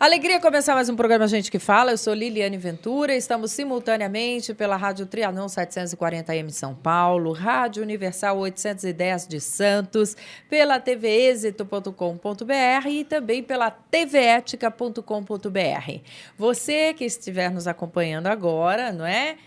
Alegria começar mais um programa Gente que Fala. Eu sou Liliane Ventura. Estamos simultaneamente pela Rádio Trianon 740M São Paulo, Rádio Universal 810 de Santos, pela tvexito.com.br e também pela tvetica.com.br. Você que estiver nos acompanhando agora, não é?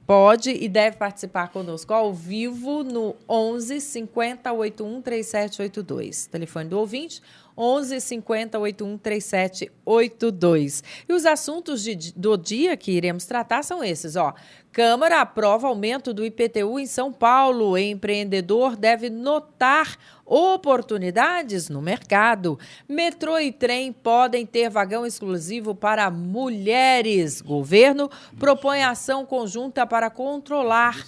Pode e deve participar conosco ao vivo no 11 50 81 3782. Telefone do ouvinte, 11 50 81 3782. E os assuntos do dia que iremos tratar são esses, ó. Câmara aprova aumento do IPTU em São Paulo. Empreendedor deve notar oportunidades no mercado. Metrô e trem podem ter vagão exclusivo para mulheres. Governo propõe ação conjunta para controlar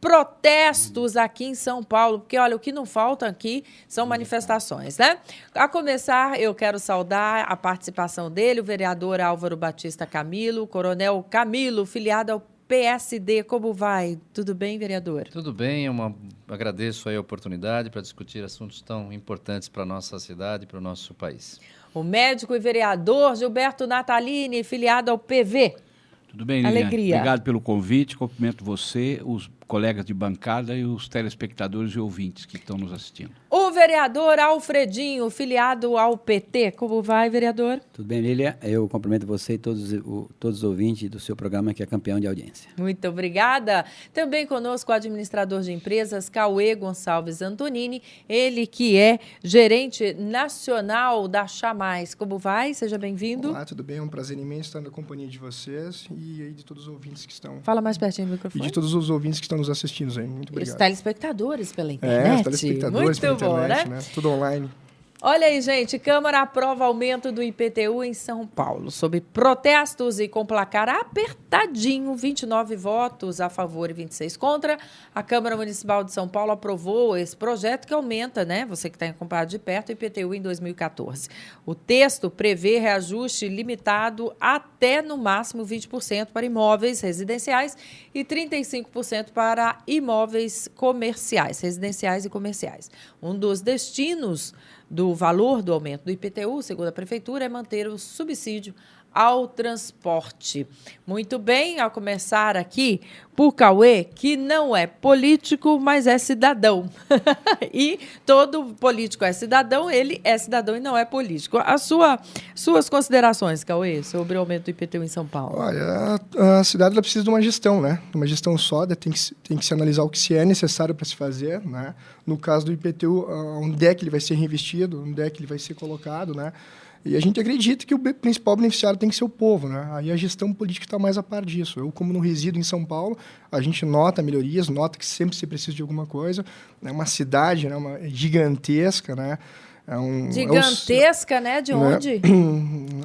protestos aqui em São Paulo, porque, olha, o que não falta aqui são manifestações, né? A começar, eu quero saudar a participação dele, o vereador Álvaro Batista Camilo, o coronel Camilo, filiado ao PSD. Como vai? Tudo bem, vereador? Tudo bem, agradeço aí a oportunidade para discutir assuntos tão importantes para a nossa cidade e para o nosso país. O médico e vereador Gilberto Natalini, filiado ao PV. Tudo bem, Liliane? Alegria. Obrigado pelo convite, cumprimento você, os colegas de bancada e os telespectadores e ouvintes que estão nos assistindo. O vereador Alfredinho, filiado ao PT. Como vai, vereador? Tudo bem, Lília? Eu cumprimento você e todos os ouvintes do seu programa, que é campeão de audiência. Muito obrigada. Também conosco o administrador de empresas, Cauê Gonçalves Antonini, ele que é gerente nacional da Chamais. Como vai? Seja bem-vindo. Olá, tudo bem? É um prazer imenso estar na companhia de vocês e de todos os ouvintes que estão... Fala mais pertinho do microfone. E de todos os ouvintes que estão nos assistindo aí. Muito obrigado. Os telespectadores pela internet. Os telespectadores pela internet, né? Tudo online. Olha aí, gente, Câmara aprova aumento do IPTU em São Paulo. Sob protestos e com placar apertadinho, 29 votos a favor e 26 contra, a Câmara Municipal de São Paulo aprovou esse projeto que aumenta, né? Você que está acompanhado de perto, o IPTU em 2014. O texto prevê reajuste limitado até, no máximo, 20% para imóveis residenciais e 35% para imóveis comerciais, residenciais e comerciais. Um dos destinos do valor do aumento do IPTU, segundo a Prefeitura, é manter o subsídio ao transporte. Muito bem, ao começar aqui por Cauê, que não é político, mas é cidadão. E todo político é cidadão, ele é cidadão e não é político. Suas considerações, Cauê, sobre o aumento do IPTU em São Paulo? Olha, a cidade ela precisa de uma gestão, né? Uma gestão sólida, tem que se analisar o que se é necessário para se fazer, né? No caso do IPTU, onde é que ele vai ser reinvestido, onde é que ele vai ser colocado, né? E a gente acredita que o principal beneficiário tem que ser o povo, né? Aí a gestão política está mais a par disso. Eu, como não resido em São Paulo, a gente nota melhorias, nota que sempre se precisa de alguma coisa. É uma cidade, né? Gigantesca, né? Gigantesca, né? De onde?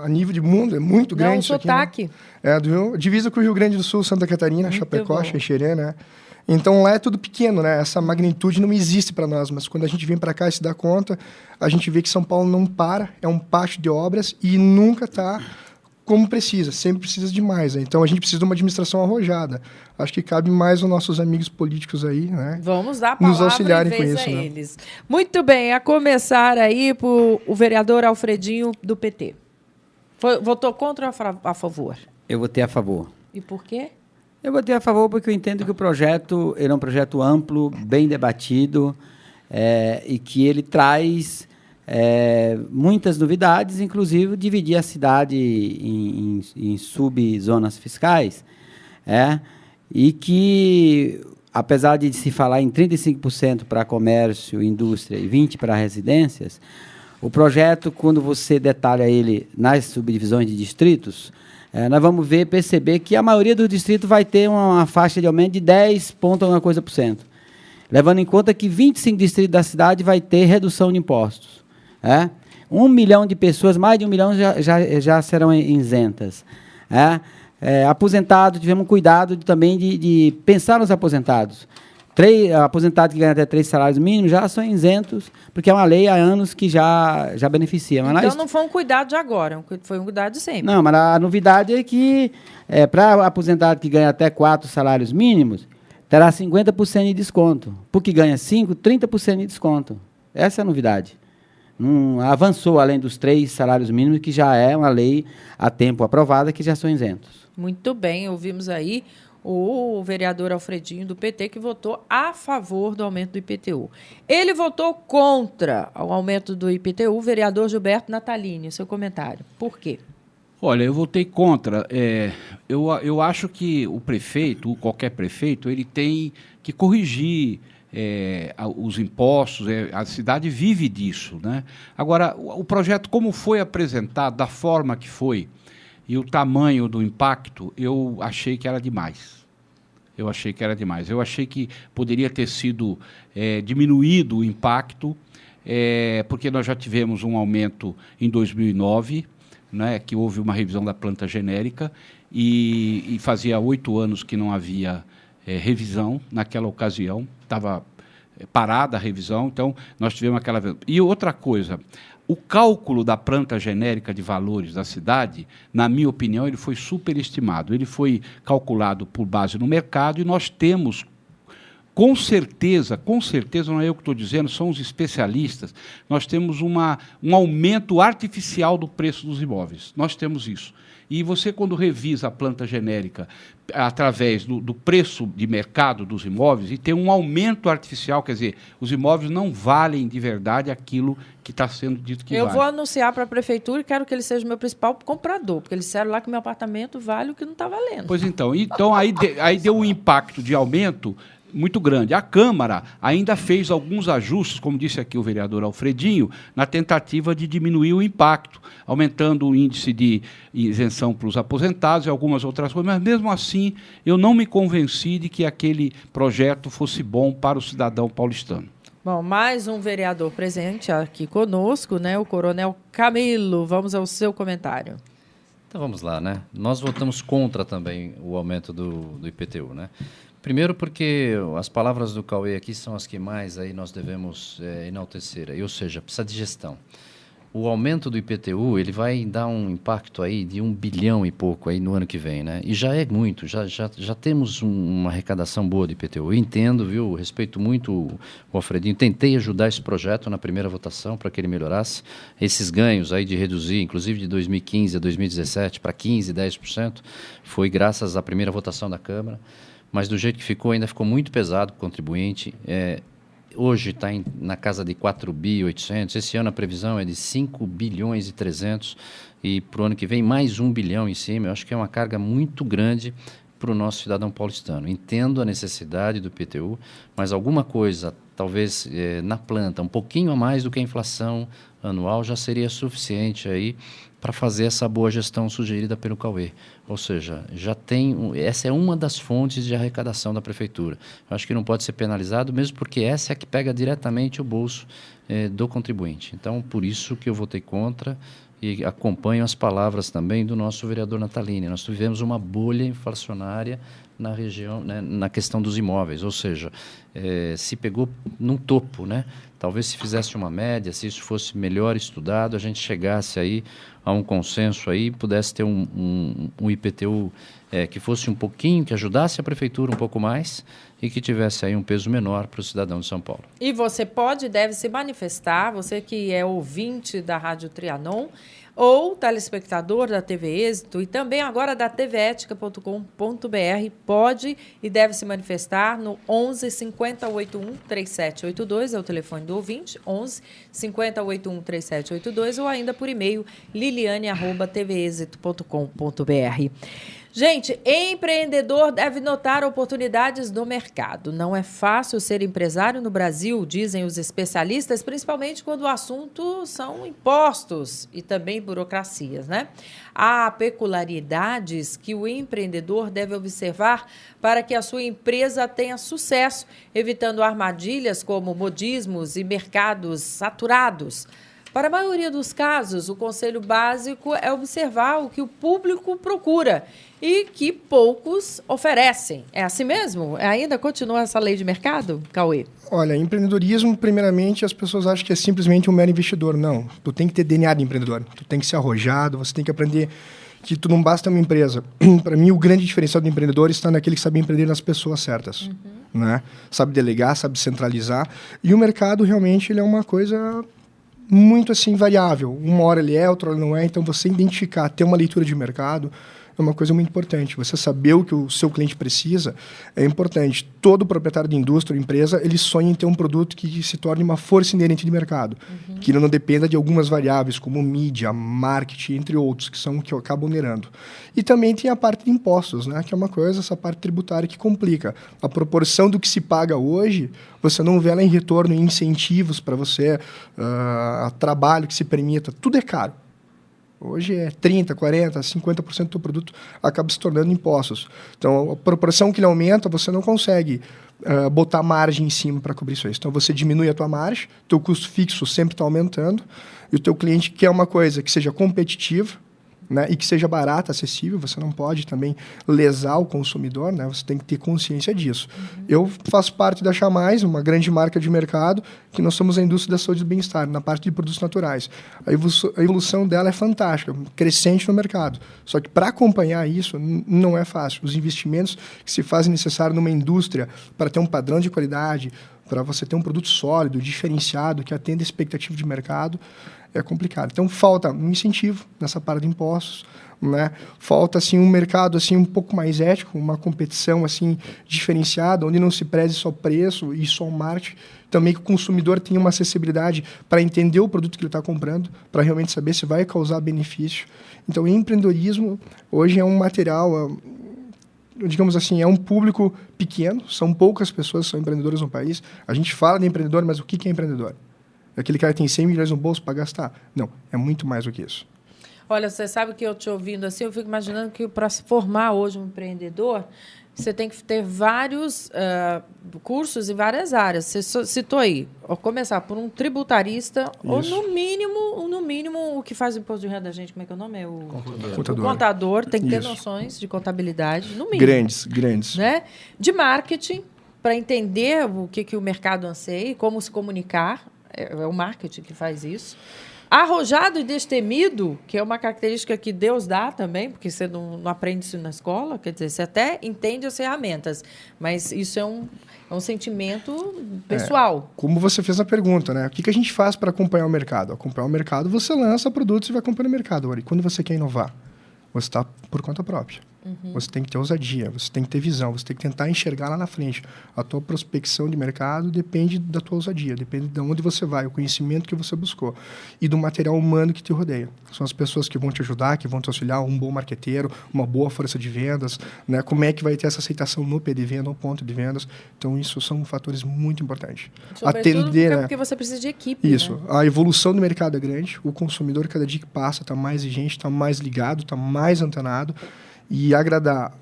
A nível de mundo, é muito grande isso aqui. Sotaque. Né? Divisa com o Rio Grande do Sul, Santa Catarina, Chapecó, Xanxerê, né? Então, lá é tudo pequeno, né? Essa magnitude não existe para nós, mas quando a gente vem para cá e se dá conta, a gente vê que São Paulo não para, é um pátio de obras e nunca está como precisa, sempre precisa de mais, né? Então, a gente precisa de uma administração arrojada. Acho que cabe mais aos nossos amigos políticos aí, né? Vamos dar a palavra nos auxiliarem com isso, a eles. Muito bem, a começar aí por o vereador Alfredinho, do PT. Votou contra ou a favor? Eu votei a favor. E por quê? Eu votei a favor porque eu entendo que o projeto ele é um projeto amplo, bem debatido, e que ele traz muitas novidades, inclusive dividir a cidade em subzonas fiscais, e que, apesar de se falar em 35% para comércio, indústria e 20% para residências, o projeto, quando você detalha ele nas subdivisões de distritos, nós vamos perceber que a maioria dos distritos vai ter uma faixa de aumento de 10 pontos alguma coisa por cento, levando em conta que 25 distritos da cidade vai ter redução de impostos. 1 milhão de pessoas, mais de 1 milhão já serão isentas. Aposentados, tivemos cuidado também de pensar nos aposentados. Aposentados que ganham até 3 salários mínimos já são isentos, porque é uma lei há anos que já beneficia. Mas então não foi um cuidado de agora, foi um cuidado de sempre. Não, mas a novidade é que, para aposentado que ganha até 4 salários mínimos, terá 50% de desconto. Porque ganha 5, 30% de desconto. Essa é a novidade. não avançou além dos 3 salários mínimos, que já é uma lei a tempo aprovada, que já são isentos. Muito bem, ouvimos aí o vereador Alfredinho, do PT, que votou a favor do aumento do IPTU. Ele votou contra o aumento do IPTU, o vereador Gilberto Natalini. Seu comentário. Por quê? Olha, eu votei contra. Eu acho que o prefeito, qualquer prefeito, ele tem que corrigir os impostos. A cidade vive disso, né? Agora, o projeto, como foi apresentado, da forma que foi, e o tamanho do impacto, eu achei que era demais. Eu achei que poderia ter sido diminuído o impacto, porque nós já tivemos um aumento em 2009, né, que houve uma revisão da planta genérica, e fazia 8 anos que não havia revisão naquela ocasião, estava parada a revisão, então nós tivemos aquela... E outra coisa, o cálculo da planta genérica de valores da cidade, na minha opinião, ele foi superestimado. Ele foi calculado por base no mercado e nós temos, com certeza, não é eu que estou dizendo, são os especialistas, nós temos um aumento artificial do preço dos imóveis. Nós temos isso. E você, quando revisa a planta genérica através do preço de mercado dos imóveis, e tem um aumento artificial, quer dizer, os imóveis não valem de verdade aquilo que está sendo dito que vale. Eu vou anunciar para a prefeitura e quero que ele seja o meu principal comprador, porque eles disseram lá que meu apartamento vale o que não está valendo. Pois então aí deu um impacto de aumento muito grande. A Câmara ainda fez alguns ajustes, como disse aqui o vereador Alfredinho, na tentativa de diminuir o impacto, aumentando o índice de isenção para os aposentados e algumas outras coisas, mas mesmo assim eu não me convenci de que aquele projeto fosse bom para o cidadão paulistano. Bom, mais um vereador presente aqui conosco, né, o Coronel Camilo. Vamos ao seu comentário. Então vamos lá, né? Nós votamos contra também o aumento do IPTU, né? Primeiro porque as palavras do Cauê aqui são as que mais aí nós devemos enaltecer, ou seja, precisa de gestão. O aumento do IPTU, ele vai dar um impacto aí de 1 bilhão e pouco aí no ano que vem, né? E já é muito, já temos uma arrecadação boa do IPTU. Eu entendo, viu? Respeito muito o Alfredinho. Tentei ajudar esse projeto na primeira votação para que ele melhorasse. Esses ganhos aí de reduzir, inclusive de 2015 a 2017 para 15%, 10%, foi graças à primeira votação da Câmara. Mas do jeito que ficou, ainda ficou muito pesado para o contribuinte. Hoje está na casa de 4 bi 800. Esse ano a previsão é de 5 bilhões e 300 e para o ano que vem mais 1 bilhão em cima. Eu acho que é uma carga muito grande para o nosso cidadão paulistano. Entendo a necessidade do IPTU, mas alguma coisa, talvez na planta, um pouquinho a mais do que a inflação anual já seria suficiente aí para fazer essa boa gestão sugerida pelo Cauê. Ou seja, essa é uma das fontes de arrecadação da prefeitura. Eu acho que não pode ser penalizado, mesmo porque essa é a que pega diretamente o bolso do contribuinte. Então, por isso que eu votei contra e acompanho as palavras também do nosso vereador Natalini. Nós tivemos uma bolha inflacionária na região, né, na questão dos imóveis, ou seja, se pegou num topo, né? Talvez se fizesse uma média, se isso fosse melhor estudado, a gente chegasse aí a um consenso aí, pudesse ter um IPTU que fosse um pouquinho, que ajudasse a prefeitura um pouco mais e que tivesse aí um peso menor para o cidadão de São Paulo. E você pode e deve se manifestar, você que é ouvinte da Rádio Trianon, ou telespectador da TV Êxito e também agora da tvetica.com.br, pode e deve se manifestar no 11 50 81 3782, é o telefone do ouvinte, 11 50 81 3782, ou ainda por e-mail liliane@tvexito.com.br. Gente, empreendedor deve notar oportunidades no mercado. Não é fácil ser empresário no Brasil, dizem os especialistas, principalmente quando o assunto são impostos e também burocracias, né? Há peculiaridades que o empreendedor deve observar para que a sua empresa tenha sucesso, evitando armadilhas como modismos e mercados saturados. Para a maioria dos casos, o conselho básico é observar o que o público procura e que poucos oferecem. É assim mesmo? Ainda continua essa lei de mercado, Cauê? Olha, empreendedorismo, primeiramente, as pessoas acham que é simplesmente um mero investidor. Não, tu tem que ter DNA de empreendedor, tu tem que ser arrojado, você tem que aprender que tu não basta uma empresa. Para mim, o grande diferencial do empreendedor está naquele que sabe empreender nas pessoas certas. Né? Sabe delegar, sabe centralizar. E o mercado, realmente, ele é uma coisa muito assim variável. Uma hora ele é, outra hora não é. Então, você identificar, ter uma leitura de mercado é uma coisa muito importante. Você saber o que o seu cliente precisa é importante. Todo proprietário de indústria ou empresa, ele sonha em ter um produto que se torne uma força inerente de mercado, que não dependa de algumas variáveis, como mídia, marketing, entre outros, que são que acabam onerando. E também tem a parte de impostos, né, que é uma coisa, essa parte tributária que complica. A proporção do que se paga hoje, você não vê ela em retorno, em incentivos para você, trabalho que se permita, tudo é caro. Hoje é 30%, 40%, 50% do produto acaba se tornando impostos. Então, a proporção que ele aumenta, você não consegue botar margem em cima para cobrir isso aí. Então, você diminui a tua margem, teu custo fixo sempre está aumentando, e o teu cliente quer uma coisa que seja competitiva, né, e que seja barata, acessível. Você não pode também lesar o consumidor, né? Você tem que ter consciência disso. Eu faço parte da Chamais, uma grande marca de mercado, que nós somos a indústria da saúde e do bem-estar, na parte de produtos naturais. A evolução dela é fantástica, crescente no mercado. Só que para acompanhar isso, não é fácil. Os investimentos que se fazem necessário numa indústria para ter um padrão de qualidade, para você ter um produto sólido, diferenciado, que atenda a expectativa de mercado, é complicado. Então, falta um incentivo nessa parte de impostos, né? Falta assim, um mercado assim, um pouco mais ético, uma competição assim, diferenciada, onde não se preze só preço e só o marketing. Também que o consumidor tenha uma acessibilidade para entender o produto que ele está comprando, para realmente saber se vai causar benefício. Então, o empreendedorismo hoje é um material... digamos assim, é um público pequeno, são poucas pessoas que são empreendedores no país. A gente fala de empreendedor, mas o que é empreendedor? É aquele cara que tem 100 milhões no bolso para gastar? Não, é muito mais do que isso. Olha, você sabe que eu te ouvindo assim, eu fico imaginando que para se formar hoje um empreendedor, você tem que ter vários cursos em várias áreas. Você citou aí, começar por um tributarista, isso. Ou no mínimo, o que faz o imposto de renda da gente, como é que é o nome? O contador tem que ter noções de contabilidade, no mínimo. Grandes. Né? De marketing, para entender o que o mercado anseia, como se comunicar. É o marketing que faz isso. Arrojado e destemido, que é uma característica que Deus dá também, porque você não aprende isso na escola, quer dizer, você até entende as ferramentas, mas isso é um sentimento pessoal. Como você fez a pergunta, né? O que a gente faz para acompanhar o mercado? Acompanhar o mercado, você lança produtos e vai acompanhando o mercado. Agora, e quando você quer inovar? Você está por conta própria. Você tem que ter ousadia, você tem que ter visão, você tem que tentar enxergar lá na frente. A tua prospecção de mercado depende da tua ousadia, depende de onde você vai, o conhecimento que você buscou e do material humano que te rodeia. São as pessoas que vão te ajudar, que vão te auxiliar, um bom marqueteiro, uma boa força de vendas, né? Como é que vai ter essa aceitação no pé de venda, no ponto de vendas. Então, isso são fatores muito importantes. Atender, porque você precisa de equipe. Isso. Né? A evolução do mercado é grande, o consumidor, cada dia que passa, está mais exigente, está mais ligado, está mais antenado. E agradar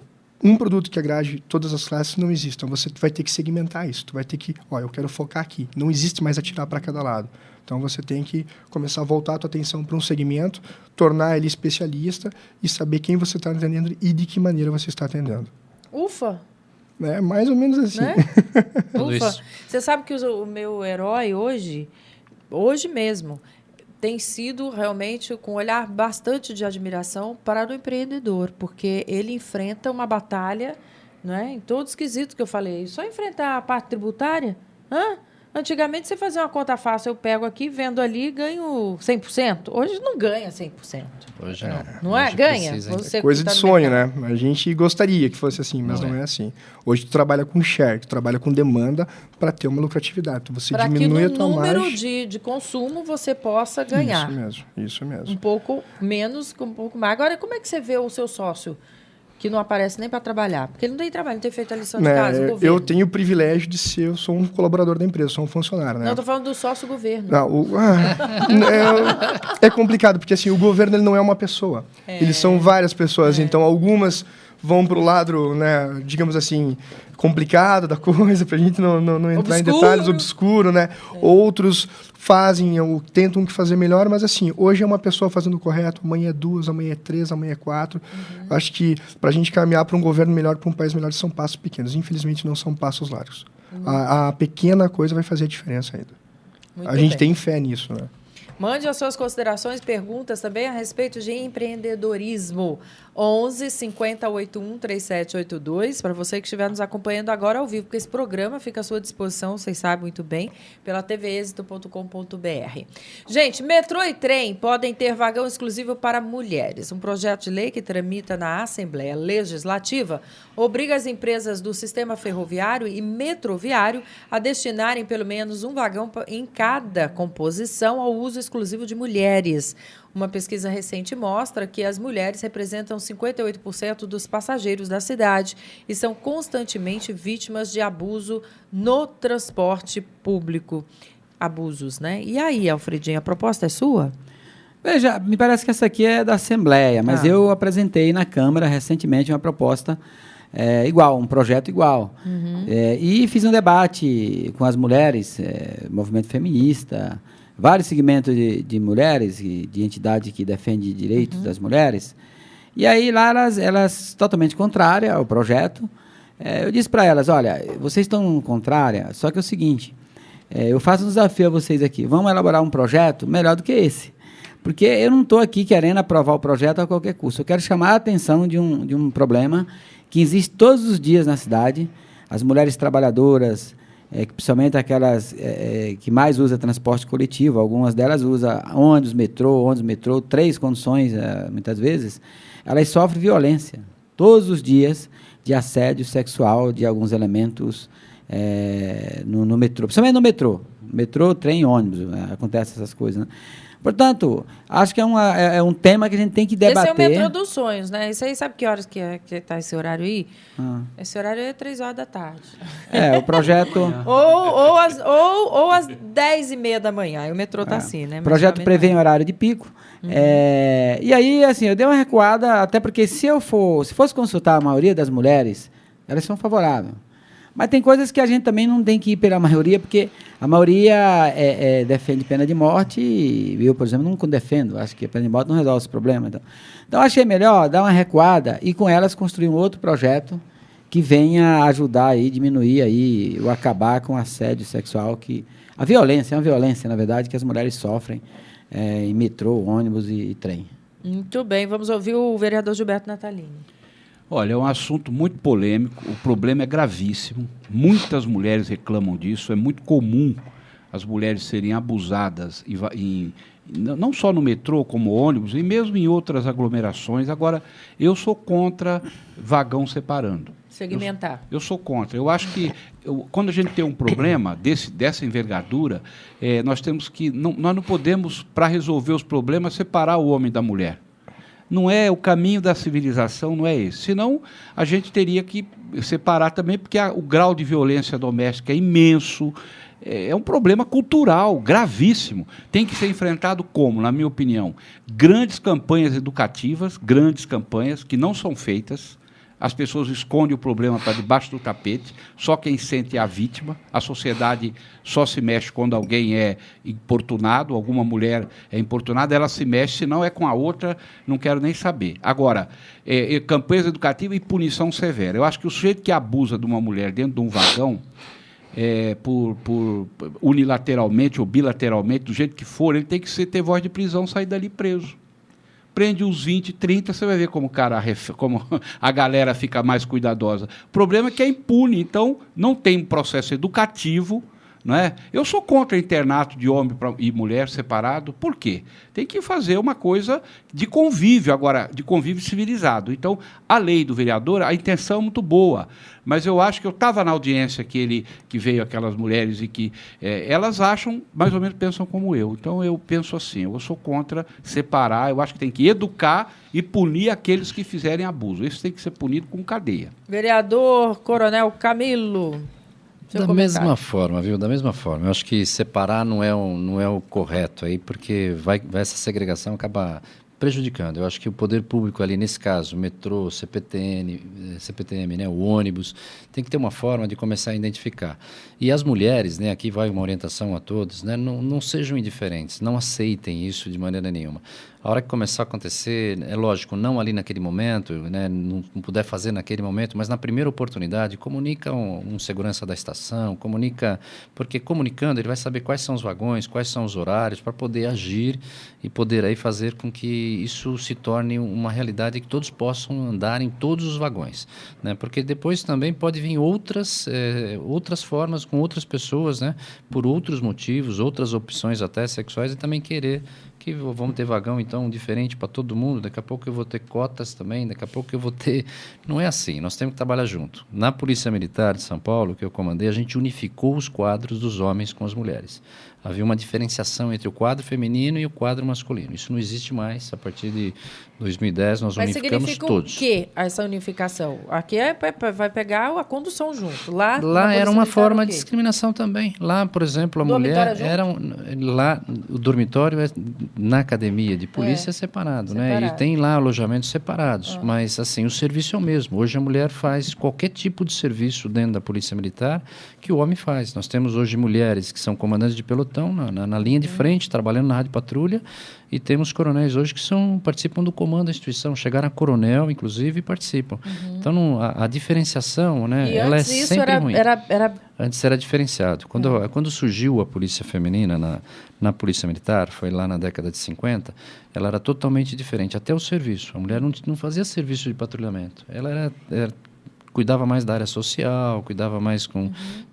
um produto que agrade todas as classes não existe. Então, você vai ter que segmentar isso. Tu vai ter que, eu quero focar aqui. Não existe mais atirar para cada lado. Então, você tem que começar a voltar a tua atenção para um segmento, tornar ele especialista e saber quem você está atendendo e de que maneira você está atendendo. Ufa! É mais ou menos assim. Né? Ufa! Você sabe que o meu herói hoje mesmo, tem sido realmente com um olhar bastante de admiração para o empreendedor, porque ele enfrenta uma batalha, não é? Em todos os quesitos que eu falei. Só enfrentar a parte tributária? Antigamente, você fazia uma conta fácil, eu pego aqui, vendo ali, ganho 100%. Hoje não ganha 100%. Hoje não. Não é? Ganha? É coisa de sonho, né? A gente gostaria que fosse assim, mas não é assim. Hoje tu trabalha com share, tu trabalha com demanda para ter uma lucratividade. Então, você diminui a tua margem. Para que no número de consumo você possa ganhar. Isso mesmo. Um pouco menos, um pouco mais. Agora, como é que você vê o seu sócio que não aparece nem para trabalhar? Porque ele não tem trabalho, não tem feito a lição de casa, o governo. Eu tenho o privilégio de ser, eu sou um colaborador da empresa, sou um funcionário, né? Não, eu tô falando do sócio governo. É complicado, porque assim, o governo ele não é uma pessoa. Eles são várias pessoas, então algumas vão para o lado, né, digamos assim, complicado da coisa, para a gente não entrar em detalhes, obscuro, né? Outros fazem ou tentam fazer melhor, mas assim, hoje é uma pessoa fazendo o correto, amanhã é 2, amanhã é 3, amanhã é 4. Acho que para a gente caminhar para um governo melhor, para um país melhor, são passos pequenos. Infelizmente, não são passos largos. A pequena coisa vai fazer a diferença ainda. A gente tem fé nisso, né? Mande as suas considerações, perguntas também a respeito de empreendedorismo. 11 50 81 3782, para você que estiver nos acompanhando agora ao vivo, porque esse programa fica à sua disposição, vocês sabem muito bem, pela tvexito.com.br. Gente, metrô e trem podem ter vagão exclusivo para mulheres. Um projeto de lei que tramita na Assembleia Legislativa obriga as empresas do sistema ferroviário e metroviário a destinarem pelo menos um vagão em cada composição ao uso exclusivo de mulheres. Uma pesquisa recente mostra que as mulheres representam 58% dos passageiros da cidade e são constantemente vítimas de abuso no transporte público. Abusos, né? E aí, Alfredinho, a proposta é sua? Veja, me parece que essa aqui é da Assembleia, mas eu apresentei na Câmara recentemente uma proposta igual, um projeto igual. E fiz um debate com as mulheres, movimento feminista, vários segmentos de mulheres, de entidade que defende direitos das mulheres. E aí lá elas totalmente contrárias ao projeto. Eu disse para elas, olha, vocês estão contrárias, só que é o seguinte, eu faço um desafio a vocês aqui, vamos elaborar um projeto melhor do que esse. Porque eu não estou aqui querendo aprovar o projeto a qualquer custo. Eu quero chamar a atenção de um problema que existe todos os dias na cidade. As mulheres trabalhadoras, principalmente aquelas que mais usam transporte coletivo, algumas delas usam ônibus, metrô, 3 condições, muitas vezes, elas sofrem violência todos os dias de assédio sexual de alguns elementos no metrô, principalmente no metrô, trem, ônibus, acontecem essas coisas, né? Portanto, acho que é um tema que a gente tem que debater. Esse é o metrô dos sonhos, né? Isso aí, sabe que horas que está esse horário aí? Esse horário é 3 horas da tarde. O projeto... ou às 10h30 da manhã. Aí o metrô está assim, né? O projeto prevê horário de pico. E aí, assim, eu dei uma recuada, até porque se fosse consultar a maioria das mulheres, elas são favoráveis. Mas tem coisas que a gente também não tem que ir pela maioria, porque a maioria defende pena de morte e eu, por exemplo, não defendo. Acho que a pena de morte não resolve esse problema. Então achei melhor dar uma recuada e com elas construir um outro projeto que venha ajudar aí, diminuir aí, ou acabar com o assédio sexual, a violência, é uma violência, na verdade, que as mulheres sofrem em metrô, ônibus e trem. Muito bem, vamos ouvir o vereador Gilberto Natalini. Olha, é um assunto muito polêmico, o problema é gravíssimo, muitas mulheres reclamam disso, é muito comum as mulheres serem abusadas, não só no metrô, como ônibus, e mesmo em outras aglomerações. Agora, eu sou contra vagão separando. Segmentar. Eu sou contra. Eu acho que quando a gente tem um problema dessa envergadura, nós temos que... nós não podemos, para resolver os problemas, separar o homem da mulher. Não é o caminho da civilização, não é esse. Senão, a gente teria que separar também, porque o grau de violência doméstica é imenso, é um problema cultural gravíssimo. Tem que ser enfrentado como, na minha opinião? Grandes campanhas educativas, grandes campanhas que não são feitas. As pessoas escondem o problema para debaixo do tapete, só quem sente é a vítima. A sociedade só se mexe quando alguém é importunado, alguma mulher é importunada, ela se mexe, senão é com a outra, não quero nem saber. Agora, campanhas educativas e punição severa. Eu acho que o sujeito que abusa de uma mulher dentro de um vagão, por unilateralmente ou bilateralmente, do jeito que for, ele tem que ter voz de prisão, sair dali preso. Prende uns 20, 30, você vai ver como a galera fica mais cuidadosa. O problema é que é impune, então não tem um processo educativo. Não é? Eu sou contra internato de homem e mulher separado. Por quê? Tem que fazer uma coisa de convívio, agora, de convívio civilizado. Então, a lei do vereador, a intenção é muito boa, mas eu acho que eu estava na audiência que veio aquelas mulheres e que elas acham, mais ou menos pensam como eu. Então, eu penso assim, eu sou contra separar, eu acho que tem que educar e punir aqueles que fizerem abuso. Isso tem que ser punido com cadeia. Vereador Coronel Camilo. Da mesma forma, viu? Da mesma forma. Eu acho que separar não é o correto aí, porque essa segregação acaba prejudicando. Eu acho que o poder público ali, nesse caso, o metrô, CPTM, né, o ônibus, tem que ter uma forma de começar a identificar. E as mulheres, né, aqui vai uma orientação a todos, né, não sejam indiferentes, não aceitem isso de maneira nenhuma. A hora que começar a acontecer, é lógico, não ali naquele momento, né, não puder fazer naquele momento, mas na primeira oportunidade, comunica um segurança da estação, comunica, porque comunicando ele vai saber quais são os vagões, quais são os horários, para poder agir e poder aí fazer com que isso se torne uma realidade, que todos possam andar em todos os vagões, né, porque depois também pode vir outras formas com outras pessoas, né, por outros motivos, outras opções até sexuais, e também querer que vamos ter vagão então diferente para todo mundo, daqui a pouco eu vou ter cotas também, daqui a pouco eu vou ter... Não é assim, nós temos que trabalhar junto. Na Polícia Militar de São Paulo, que eu comandei, a gente unificou os quadros dos homens com as mulheres. Havia uma diferenciação entre o quadro feminino e o quadro masculino. Isso não existe mais. A partir de 2010, nós unificamos todos. Mas significa o quê, essa unificação? Aqui vai pegar a condução junto. Lá era uma forma de discriminação também. Lá, por exemplo, a mulher era... Lá, o dormitório na academia de polícia é separado, né? E tem lá alojamentos separados. Mas, assim, o serviço é o mesmo. Hoje a mulher faz qualquer tipo de serviço dentro da Polícia Militar que o homem faz. Nós temos hoje mulheres que são comandantes de pelotão, na linha de frente, trabalhando na rádio patrulha, e temos coronéis hoje que participam do comando da instituição, chegaram a coronel, inclusive, e participam. Então, a diferenciação, né, ela é sempre ruim. Antes era diferenciado. Quando surgiu a polícia feminina na Polícia Militar, foi lá na década de 50, ela era totalmente diferente, até o serviço. A mulher não fazia serviço de patrulhamento, ela cuidava mais da área social, cuidava mais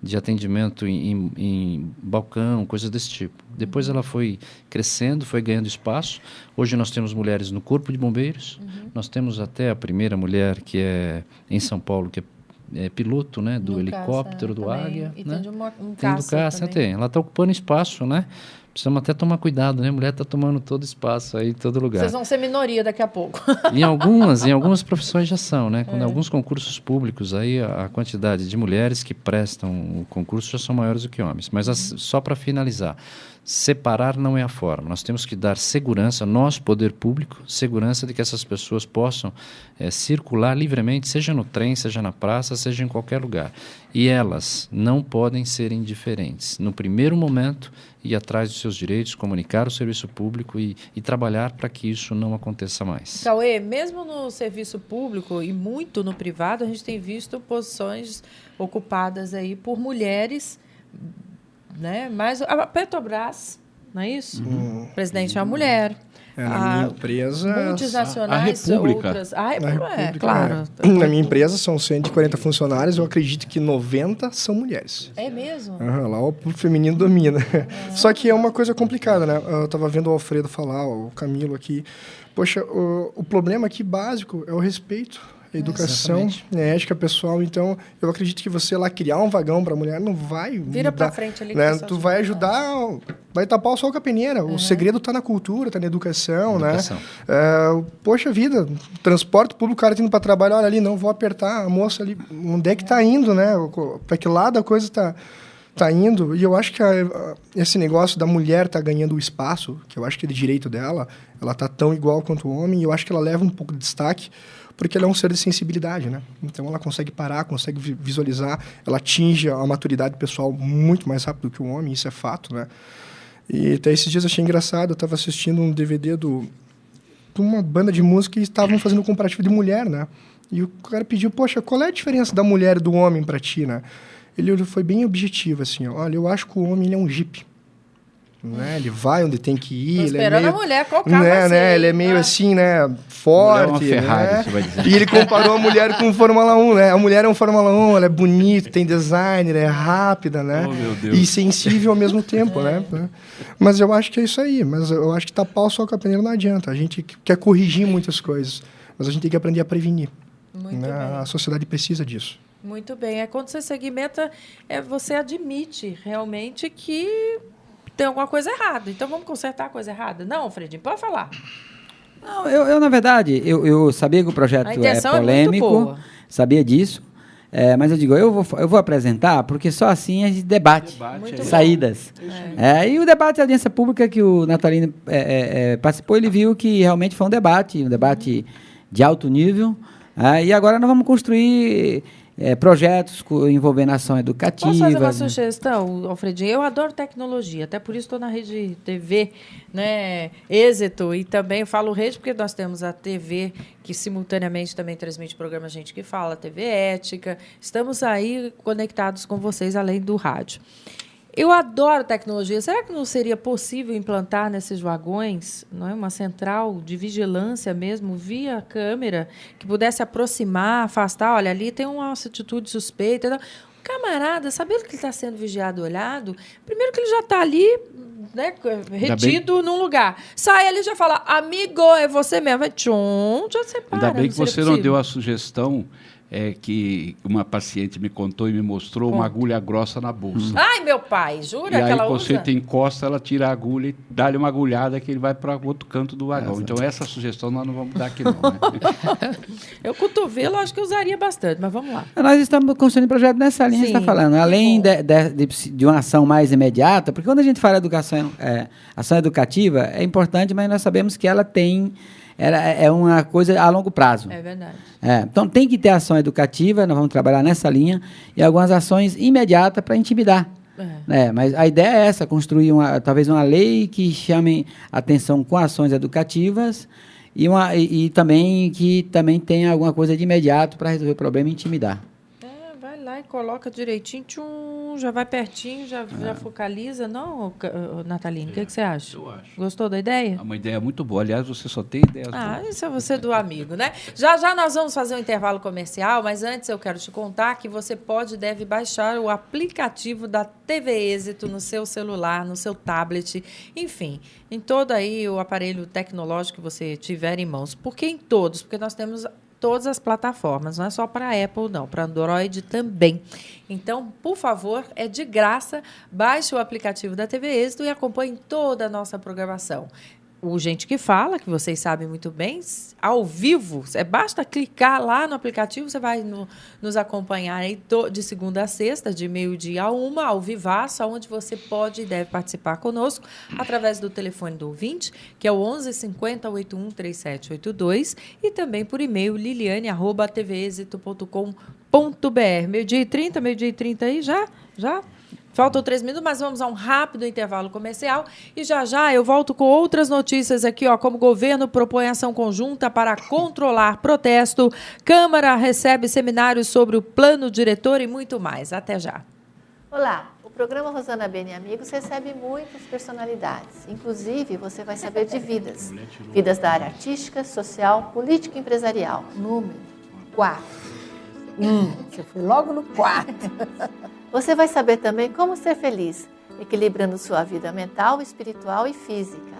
de atendimento em balcão, coisas desse tipo. Depois ela foi crescendo, foi ganhando espaço. Hoje nós temos mulheres no Corpo de Bombeiros, nós temos até a primeira mulher que é em São Paulo, que é piloto, né, do helicóptero, do Águia. E né? tem do caça também. Ela está ocupando espaço, né? Precisamos até tomar cuidado, né? A mulher está tomando todo espaço aí, todo lugar. Vocês vão ser minoria daqui a pouco. Em algumas profissões já são, né? Quando alguns concursos públicos, aí a quantidade de mulheres que prestam o concurso já são maiores do que homens. Mas só para finalizar, separar não é a forma. Nós temos que dar segurança, nós, poder público, segurança de que essas pessoas possam circular livremente, seja no trem, seja na praça, seja em qualquer lugar. E elas não podem ser indiferentes. No primeiro momento, ir atrás dos seus direitos, comunicar o serviço público e trabalhar para que isso não aconteça mais. Cauê, mesmo no serviço público e muito no privado, a gente tem visto posições ocupadas aí por mulheres, né? Mas a Petrobras, não é isso? O presidente é uma mulher. Na minha empresa... Multinacionais, a República. outras... Na República, claro. Na minha empresa são 140 funcionários, eu acredito que 90 são mulheres. É mesmo? Lá o feminino domina. Só que é uma coisa complicada, né? Eu estava vendo o Alfredo falar, o Camilo aqui. Poxa, o problema aqui básico é o respeito. A educação, a ética pessoal. Então, eu acredito que você lá criar um vagão para a mulher não vai vira para frente ali. Né? Tu vai ajudar, vai tapar o sol com a peneira. O segredo está na cultura, está na educação, né? Poxa vida, transporte público, o cara indo para trabalho, olha ali, não vou apertar a moça ali. Onde é que está indo, né? Para que lado a coisa está indo? E eu acho que esse negócio da mulher tá ganhando o espaço, que eu acho que é de direito dela, ela tá tão igual quanto o homem, e eu acho que ela leva um pouco de destaque, porque ela é um ser de sensibilidade, né? Então, ela consegue parar, consegue visualizar, ela atinge a maturidade pessoal muito mais rápido que o homem, isso é fato, né? E até esses dias eu achei engraçado, eu estava assistindo um DVD de uma banda de música e estavam fazendo um comparativo de mulher, né? E o cara pediu, poxa, qual é a diferença da mulher e do homem para ti, né? Ele foi bem objetivo, assim, olha, eu acho que o homem ele é um jipe. Né? Ele vai onde tem que ir. Tô esperando ele é meio, a mulher, qual carro vai ser, né? Ele é meio assim, né? Forte. Uma Ferrari, né? você vai dizer. E ele comparou a mulher com Fórmula 1, né? A mulher é um Fórmula 1, ela é bonita, tem designer, é rápida, né? Oh, meu Deus. E sensível ao mesmo tempo, né? Mas eu acho que é isso aí. Mas eu acho que tapar o sol com a peneira não adianta. A gente quer corrigir muitas coisas, mas a gente tem que aprender a prevenir. Muito né? bem. A sociedade precisa disso. Muito bem. Quando você segmenta, você admite realmente que tem alguma coisa errada. Então, vamos consertar a coisa errada? Não, Fredinho, pode falar. Não, eu na verdade, eu sabia que o projeto é polêmico, muito boa. sabia disso, mas eu digo, eu vou apresentar, porque só assim a gente debate saídas. E o debate da audiência pública que o Natalino participou, ele viu que realmente foi um debate de alto nível, e agora nós vamos construir projetos envolvendo ação educativa. Posso fazer uma né? sugestão, Alfredinho? Eu adoro tecnologia, até por isso estou na rede TV, né, Êxito, e também eu falo rede porque nós temos a TV que simultaneamente também transmite o programa Gente que Fala, a TV Ética. Estamos aí conectados com vocês, além do rádio. Eu adoro tecnologia. Será que não seria possível implantar nesses vagões, não é, uma central de vigilância mesmo, via câmera, que pudesse aproximar, afastar? Olha, ali tem uma atitude suspeita. O camarada, sabendo que ele está sendo vigiado e olhado, primeiro que ele já está ali, né, retido num lugar. Sai ali e já fala, amigo, é você mesmo. Vai, tchum, já separa. Ainda bem que você não deu a sugestão que uma paciente me contou e me mostrou uma agulha grossa na bolsa. Ai, meu pai, jura e que ela aí usa? você encosta, ela tira a agulha e dá-lhe uma agulhada que ele vai para outro canto do vagão. Então, essa sugestão nós não vamos dar aqui, não. Né? Eu, cotovelo, acho que eu usaria bastante, mas vamos lá. Nós estamos construindo projeto nessa linha que você está falando. Além de uma ação mais imediata, porque quando a gente fala ação educativa, é importante, mas nós sabemos que ela é uma coisa a longo prazo. É verdade. Então, tem que ter ação educativa, nós vamos trabalhar nessa linha, e algumas ações imediatas para intimidar. Mas a ideia é essa, construir talvez uma lei que chame atenção com ações educativas e também que também tenha alguma coisa de imediato para resolver o problema e intimidar. Vai lá e coloca direitinho, tchum, já vai pertinho, já focaliza. Não, Natalina, o que você acha? Eu acho. Gostou da ideia? É uma ideia muito boa. Aliás, você só tem ideias boas. Isso é você do amigo, né? Já nós vamos fazer um intervalo comercial, mas antes eu quero te contar que você pode e deve baixar o aplicativo da TV Êxito no seu celular, no seu tablet, enfim, em todo aí o aparelho tecnológico que você tiver em mãos. Por que em todos? Porque nós temos todas as plataformas, não é só para Apple, não, para Android também. Então, por favor, é de graça, baixe o aplicativo da TV Êxito e acompanhe toda a nossa programação. O Gente que Fala, que vocês sabem muito bem, ao vivo, basta clicar lá no aplicativo, você vai nos acompanhar aí de segunda a sexta, de 12h a 1h, ao vivaço, onde você pode e deve participar conosco, através do telefone do ouvinte, que é o 11 50 81 3782, e também por e-mail, liliane@tvexito.com.br. 12h30, 12h30 aí, já? Faltam 3 minutos, mas vamos a um rápido intervalo comercial e já eu volto com outras notícias aqui, como o governo propõe ação conjunta para controlar protesto, Câmara recebe seminários sobre o plano diretor e muito mais. Até já. Olá, o programa Rosana Bene e Amigos recebe muitas personalidades. Inclusive, você vai saber de vidas. Vidas da área artística, social, política e empresarial. Número 4. Você foi logo no 4. Você vai saber também como ser feliz, equilibrando sua vida mental, espiritual e física.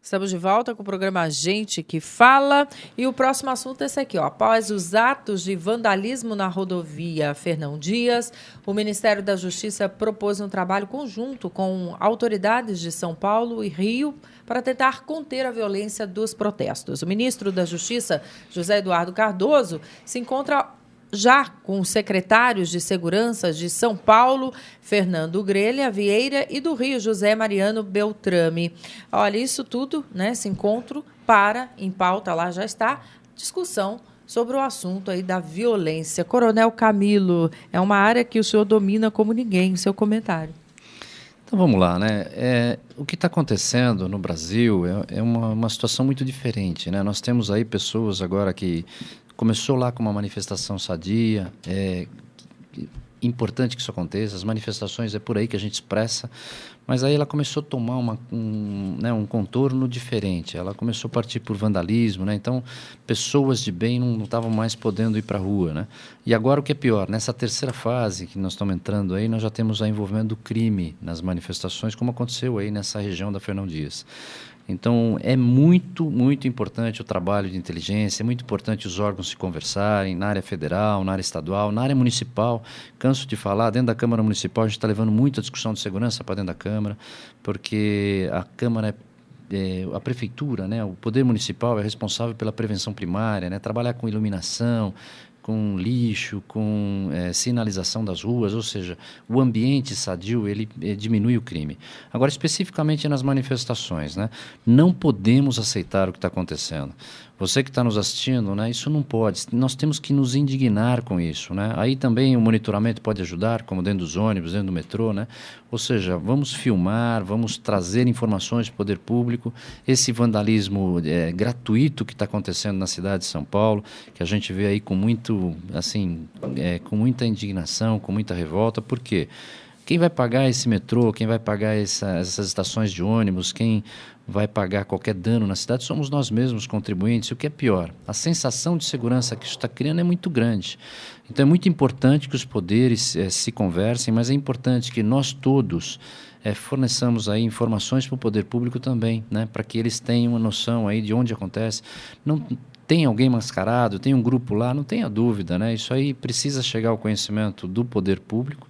Estamos de volta com o programa Gente que Fala. E o próximo assunto é esse aqui. Após os atos de vandalismo na rodovia Fernão Dias, o Ministério da Justiça propôs um trabalho conjunto com autoridades de São Paulo e Rio para tentar conter a violência dos protestos. O ministro da Justiça, José Eduardo Cardoso, se encontra já com os secretários de Segurança de São Paulo, Fernando Grelha Vieira, e do Rio, José Mariano Beltrame. Olha, isso tudo, esse encontro em pauta lá já está, discussão sobre o assunto aí da violência. Coronel Camilo, é uma área que o senhor domina como ninguém, seu comentário. Então vamos lá, o que está acontecendo no Brasil é uma situação muito diferente, Nós temos aí pessoas agora que começou lá com uma manifestação sadia, importante que isso aconteça, as manifestações é por aí que a gente expressa, mas aí ela começou a tomar um contorno diferente, ela começou a partir por vandalismo, então pessoas de bem não estavam mais podendo ir para a rua, E agora o que é pior, nessa terceira fase que nós estamos entrando aí, nós já temos o envolvimento do crime nas manifestações, como aconteceu aí nessa região da Fernão Dias. Então, é muito, muito importante o trabalho de inteligência, é muito importante os órgãos se conversarem na área federal, na área estadual, na área municipal. Canso de falar, dentro da Câmara Municipal, a gente está levando muita discussão de segurança para dentro da Câmara, porque a Câmara a Prefeitura, o Poder Municipal é responsável pela prevenção primária, trabalhar com iluminação, com lixo, com sinalização das ruas, ou seja, o ambiente sadio, ele diminui o crime. Agora, especificamente nas manifestações, né? Não podemos aceitar o que está acontecendo. Você que está nos assistindo, né, isso não pode. Nós temos que nos indignar com isso, né? Aí também o monitoramento pode ajudar, como dentro dos ônibus, dentro do metrô, né? Ou seja, vamos filmar, vamos trazer informações para o poder público. Esse vandalismo gratuito que está acontecendo na cidade de São Paulo, que a gente vê aí com muito, assim, com muita indignação, com muita revolta. Por quê? Quem vai pagar esse metrô, quem vai pagar essas estações de ônibus, quem vai pagar qualquer dano na cidade somos nós mesmos, contribuintes. E o que é pior, a sensação de segurança que isso está criando é muito grande. Então é muito importante que os poderes se conversem, mas é importante que nós todos forneçamos aí informações para o poder público também, né, para que eles tenham uma noção aí de onde acontece. Não tem alguém mascarado, tem um grupo lá, não tenha dúvida, né? Isso aí precisa chegar ao conhecimento do poder público.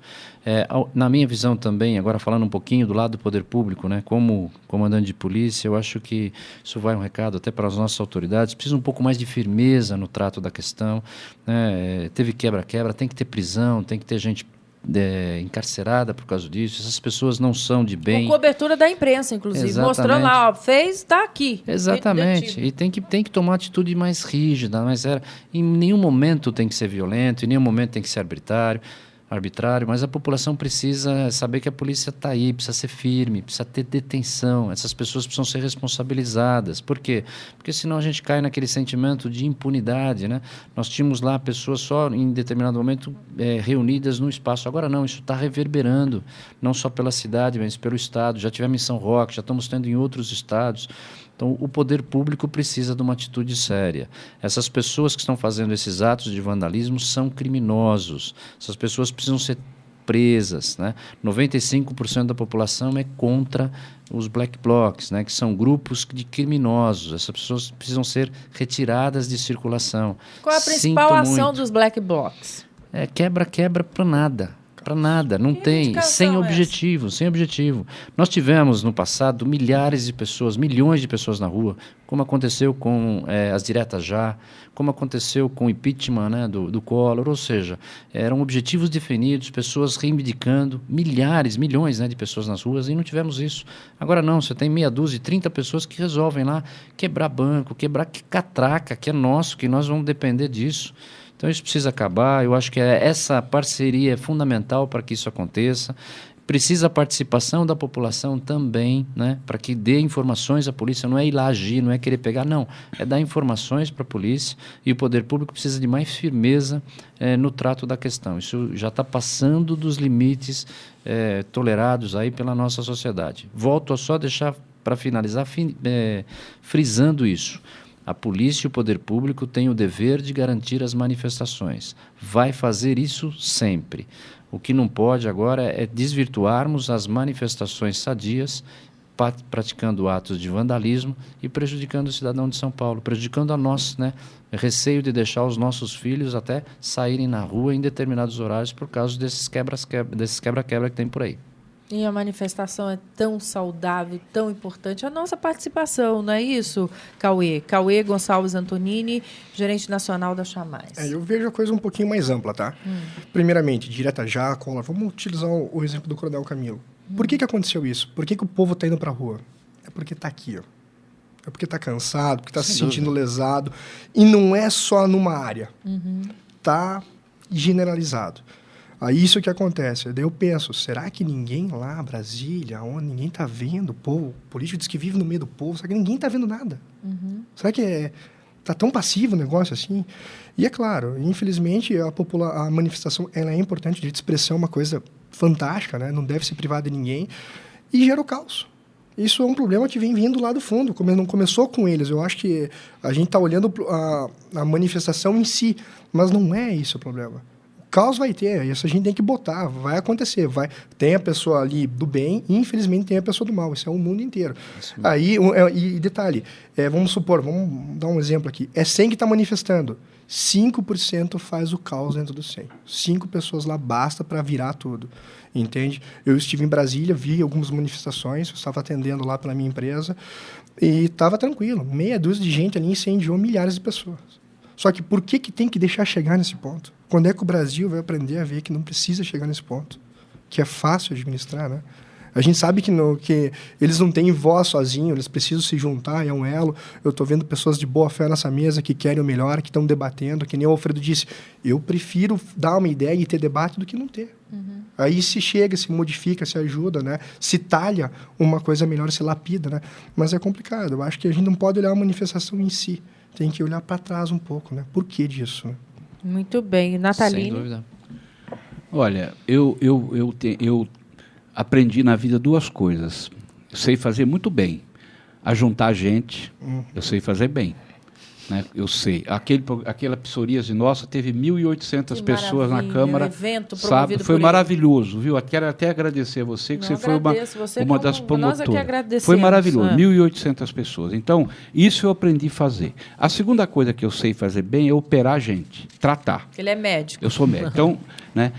Na minha visão também, agora falando um pouquinho do lado do poder público, né? Como comandante de polícia, eu acho que isso vai um recado até para as nossas autoridades. Precisa um pouco mais de firmeza no trato da questão, né? Teve quebra-quebra, tem que ter prisão, tem que ter gente encarcerada por causa disso. Essas pessoas não são de bem. Com cobertura da imprensa, inclusive. Exatamente. Mostrando lá, ó, fez, está aqui. Exatamente. E tem que tomar atitude mais rígida, em nenhum momento tem que ser violento, em nenhum momento tem que ser arbitrário, mas a população precisa saber que a polícia está aí, precisa ser firme, precisa ter detenção, essas pessoas precisam ser responsabilizadas. Por quê? Porque senão a gente cai naquele sentimento de impunidade, né? Nós tínhamos lá pessoas só em determinado momento reunidas num espaço, agora não, isso está reverberando, não só pela cidade, mas pelo estado, já tivemos em São Roque, já estamos tendo em outros estados. Então, o poder público precisa de uma atitude séria. Essas pessoas que estão fazendo esses atos de vandalismo são criminosos. Essas pessoas precisam ser presas, né? 95% da população é contra os black blocs, né? Que são grupos de criminosos. Essas pessoas precisam ser retiradas de circulação. Qual é a principal ação dos black blocs? Quebra para nada. Para nada, não tem, sem objetivo. Nós tivemos no passado milhares de pessoas, milhões de pessoas na rua, como aconteceu com as diretas já, como aconteceu com o impeachment, né, do Collor, ou seja, eram objetivos definidos, pessoas reivindicando, milhões, né, de pessoas nas ruas, e não tivemos isso. Agora não, você tem meia dúzia, 30 pessoas que resolvem lá quebrar banco, quebrar catraca, que é nosso, que nós vamos depender disso. Então, isso precisa acabar. Eu acho que essa parceria é fundamental para que isso aconteça. Precisa a participação da população também, né, para que dê informações à polícia. Não é ir lá agir, não é querer pegar, não. É dar informações para a polícia, e o poder público precisa de mais firmeza no trato da questão. Isso já está passando dos limites tolerados aí pela nossa sociedade. Volto a só deixar, para finalizar, frisando isso. A polícia e o poder público têm o dever de garantir as manifestações. Vai fazer isso sempre. O que não pode agora é desvirtuarmos as manifestações sadias, praticando atos de vandalismo e prejudicando o cidadão de São Paulo, prejudicando a nós, né? Receio de deixar os nossos filhos até saírem na rua em determinados horários por causa desses quebra-quebra que tem por aí. E a manifestação é tão saudável, tão importante. A nossa participação, não é isso, Cauê? Cauê Gonçalves Antonini, gerente nacional da Chamais. Eu vejo a coisa um pouquinho mais ampla, tá? Primeiramente, direta já, Collor. Vamos utilizar o exemplo do Coronel Camilo. Por que aconteceu isso? Por que o povo está indo para a rua? É porque está aqui, ó. É porque está cansado, porque está se sentindo lesado. E não é só numa área. Está generalizado. Aí isso que acontece. Daí eu penso, será que ninguém lá, Brasília, onde ninguém está vendo o povo? O político diz que vive no meio do povo, será que ninguém está vendo nada? Será que está tão passivo o negócio assim? E é claro, infelizmente, a manifestação ela é importante, o direito de expressão é uma coisa fantástica, né? Não deve ser privada de ninguém, e gera o caos. Isso é um problema que vem vindo lá do fundo, não começou com eles. Eu acho que a gente está olhando a manifestação em si, mas não é isso o problema. Caos vai ter, isso a gente tem que botar, vai acontecer, tem a pessoa ali do bem e infelizmente tem a pessoa do mal, isso é o mundo inteiro. Aí, e detalhe, vamos supor, vamos dar um exemplo aqui, 100 que está manifestando, 5% faz o caos dentro do 100, 5 pessoas lá basta para virar tudo, entende? Eu estive em Brasília, vi algumas manifestações, eu estava atendendo lá pela minha empresa e estava tranquilo, meia dúzia de gente ali incendiou milhares de pessoas. Só que por que tem que deixar chegar nesse ponto? Quando é que o Brasil vai aprender a ver que não precisa chegar nesse ponto? Que é fácil administrar, né? A gente sabe que eles não têm voz sozinhos, eles precisam se juntar, é um elo. Eu estou vendo pessoas de boa fé nessa mesa que querem o melhor, que estão debatendo, que nem o Alfredo disse, eu prefiro dar uma ideia e ter debate do que não ter. Aí se chega, se modifica, se ajuda, né? Se talha uma coisa melhor, se lapida, né? Mas é complicado, eu acho que a gente não pode olhar a manifestação em si, tem que olhar para trás um pouco, né? Por que disso? Né? Muito bem. Natalino? Sem dúvida. Olha, eu aprendi na vida duas coisas. Eu sei fazer muito bem. Ajuntar gente, eu sei fazer bem. Né? Eu sei. Aquela psoríase nossa teve 1.800 pessoas na Câmara. Evento sabe? Foi por maravilhoso, viu? Quero até agradecer a você, que Não, você foi uma das promotoras. Nós aqui agradecemos. Foi maravilhoso, 1.800 pessoas. Então, isso eu aprendi a fazer. A segunda coisa que eu sei fazer bem é operar gente, tratar. Ele é médico. Eu sou médico. Então, né?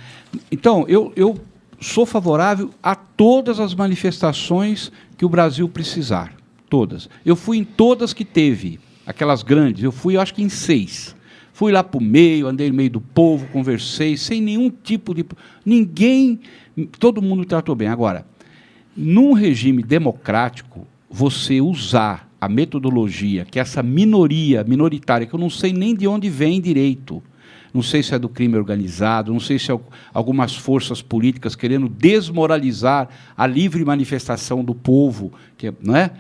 Então eu sou favorável a todas as manifestações que o Brasil precisar. Todas. Eu fui em todas que teve, aquelas grandes, eu fui, acho que em 6. Fui lá para o meio, andei no meio do povo, conversei, sem nenhum tipo de... Ninguém... Todo mundo me tratou bem. Agora, num regime democrático, você usar a metodologia, que essa minoritária, que eu não sei nem de onde vem direito, não sei se é do crime organizado, não sei se é algumas forças políticas querendo desmoralizar a livre manifestação do povo, não é?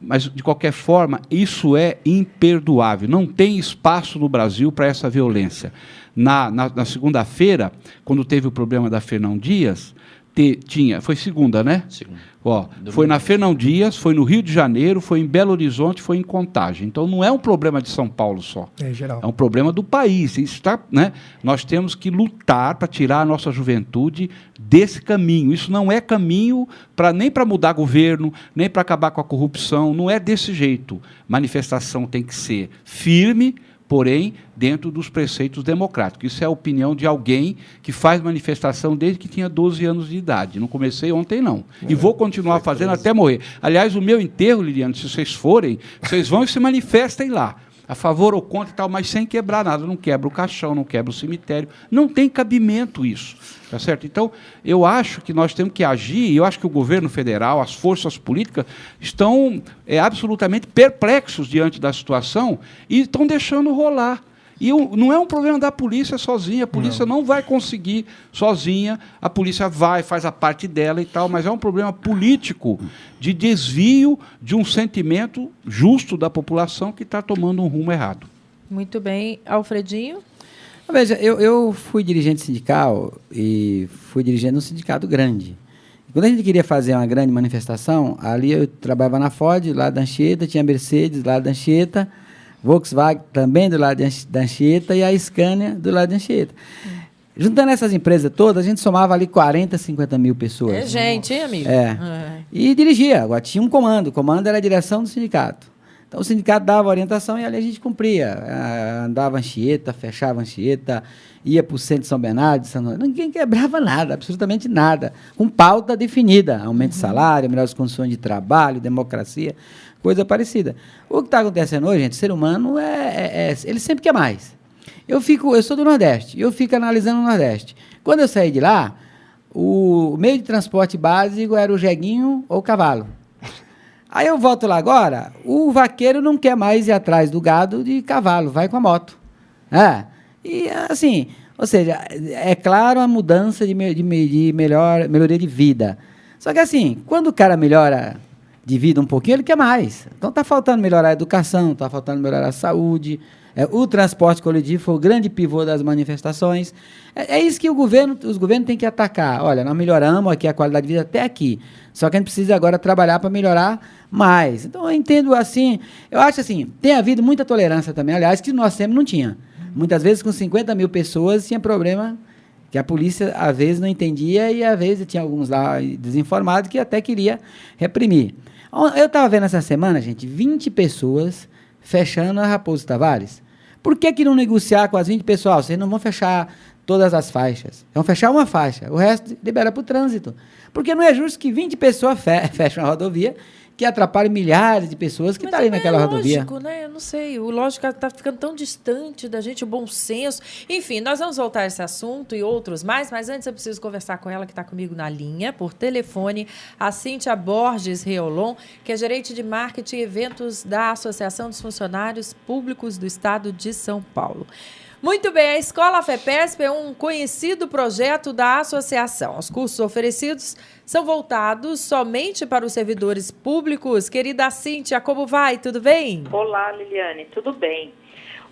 Mas, de qualquer forma, isso é imperdoável. Não tem espaço no Brasil para essa violência. Na segunda-feira, quando teve o problema da Fernão Dias, foi segunda, né? Segunda. Ó, foi na Fernão Dias, foi no Rio de Janeiro, foi em Belo Horizonte, foi em Contagem. Então, não é um problema de São Paulo só. É geral. É um problema do país. Isso né? Nós temos que lutar para tirar a nossa juventude desse caminho. Isso não é caminho nem para mudar governo, nem para acabar com a corrupção. Não é desse jeito. Manifestação tem que ser firme, porém, dentro dos preceitos democráticos. Isso é a opinião de alguém que faz manifestação desde que tinha 12 anos de idade. Não comecei ontem, não. E vou continuar fazendo até morrer. Aliás, o meu enterro, Liliana, se vocês forem, vocês vão e se manifestem lá. A favor ou contra e tal, mas sem quebrar nada. Não quebra o caixão, não quebra o cemitério. Não tem cabimento isso. Tá certo? Então, eu acho que nós temos que agir, e eu acho que o governo federal, as forças políticas, estão absolutamente perplexos diante da situação e estão deixando rolar. E não é um problema da polícia sozinha, a polícia não vai conseguir sozinha, a polícia faz a parte dela e tal, mas é um problema político de desvio de um sentimento justo da população que está tomando um rumo errado. Muito bem. Alfredinho? Veja, eu fui dirigente sindical e fui dirigente de um sindicato grande. Quando a gente queria fazer uma grande manifestação, ali eu trabalhava na Ford, lá da Anchieta, tinha Mercedes, lá da Anchieta, Volkswagen também do lado da Anchieta e a Scania do lado da Anchieta. Juntando essas empresas todas, a gente somava ali 40, 50 mil pessoas. É gente, hein, amigo? E dirigia. Agora tinha um comando. O comando era a direção do sindicato. Então o sindicato dava orientação e ali a gente cumpria. Andava Anchieta, fechava Anchieta, ia para o centro de São Bernardo, ninguém quebrava nada, absolutamente nada. Com pauta definida. Aumento de salário, melhores condições de trabalho, democracia, coisa parecida. O que está acontecendo hoje, gente, o ser humano ele sempre quer mais. Eu sou do Nordeste, eu fico analisando o Nordeste. Quando eu saí de lá, o meio de transporte básico era o jeguinho ou o cavalo. Aí eu volto lá agora, o vaqueiro não quer mais ir atrás do gado de cavalo, vai com a moto. E assim, ou seja, é claro a mudança de melhoria de vida. Só que assim, quando o cara melhora de vida um pouquinho, ele quer mais. Então está faltando melhorar a educação, está faltando melhorar a saúde. O transporte coletivo foi o grande pivô das manifestações. É isso que os governos têm que atacar. Olha, nós melhoramos aqui a qualidade de vida até aqui. Só que a gente precisa agora trabalhar para melhorar mais. Então, eu entendo assim, eu acho assim, tem havido muita tolerância também, aliás, que nós sempre não tinha. Muitas vezes, com 50 mil pessoas, tinha problema que a polícia, às vezes, não entendia e, às vezes, tinha alguns lá desinformados que até queria reprimir. Eu estava vendo essa semana, gente, 20 pessoas fechando a Raposo Tavares. Por que não negociar com as 20 pessoas? Vocês não vão fechar todas as faixas. Vão fechar uma faixa, o resto libera para o trânsito. Porque não é justo que 20 pessoas fechem a rodovia que atrapalha milhares de pessoas que estão ali naquela rodovia. Lógico, né? Eu não sei. O lógico está ficando tão distante da gente, o bom senso. Enfim, nós vamos voltar a esse assunto e outros mais, mas antes eu preciso conversar com ela que está comigo na linha, por telefone, a Cíntia Borges Reolon, que é gerente de marketing e eventos da Associação dos Funcionários Públicos do Estado de São Paulo. Muito bem, a Escola FEPESP é um conhecido projeto da associação. Os cursos oferecidos são voltados somente para os servidores públicos. Querida Cíntia, como vai? Tudo bem? Olá, Liliane, tudo bem?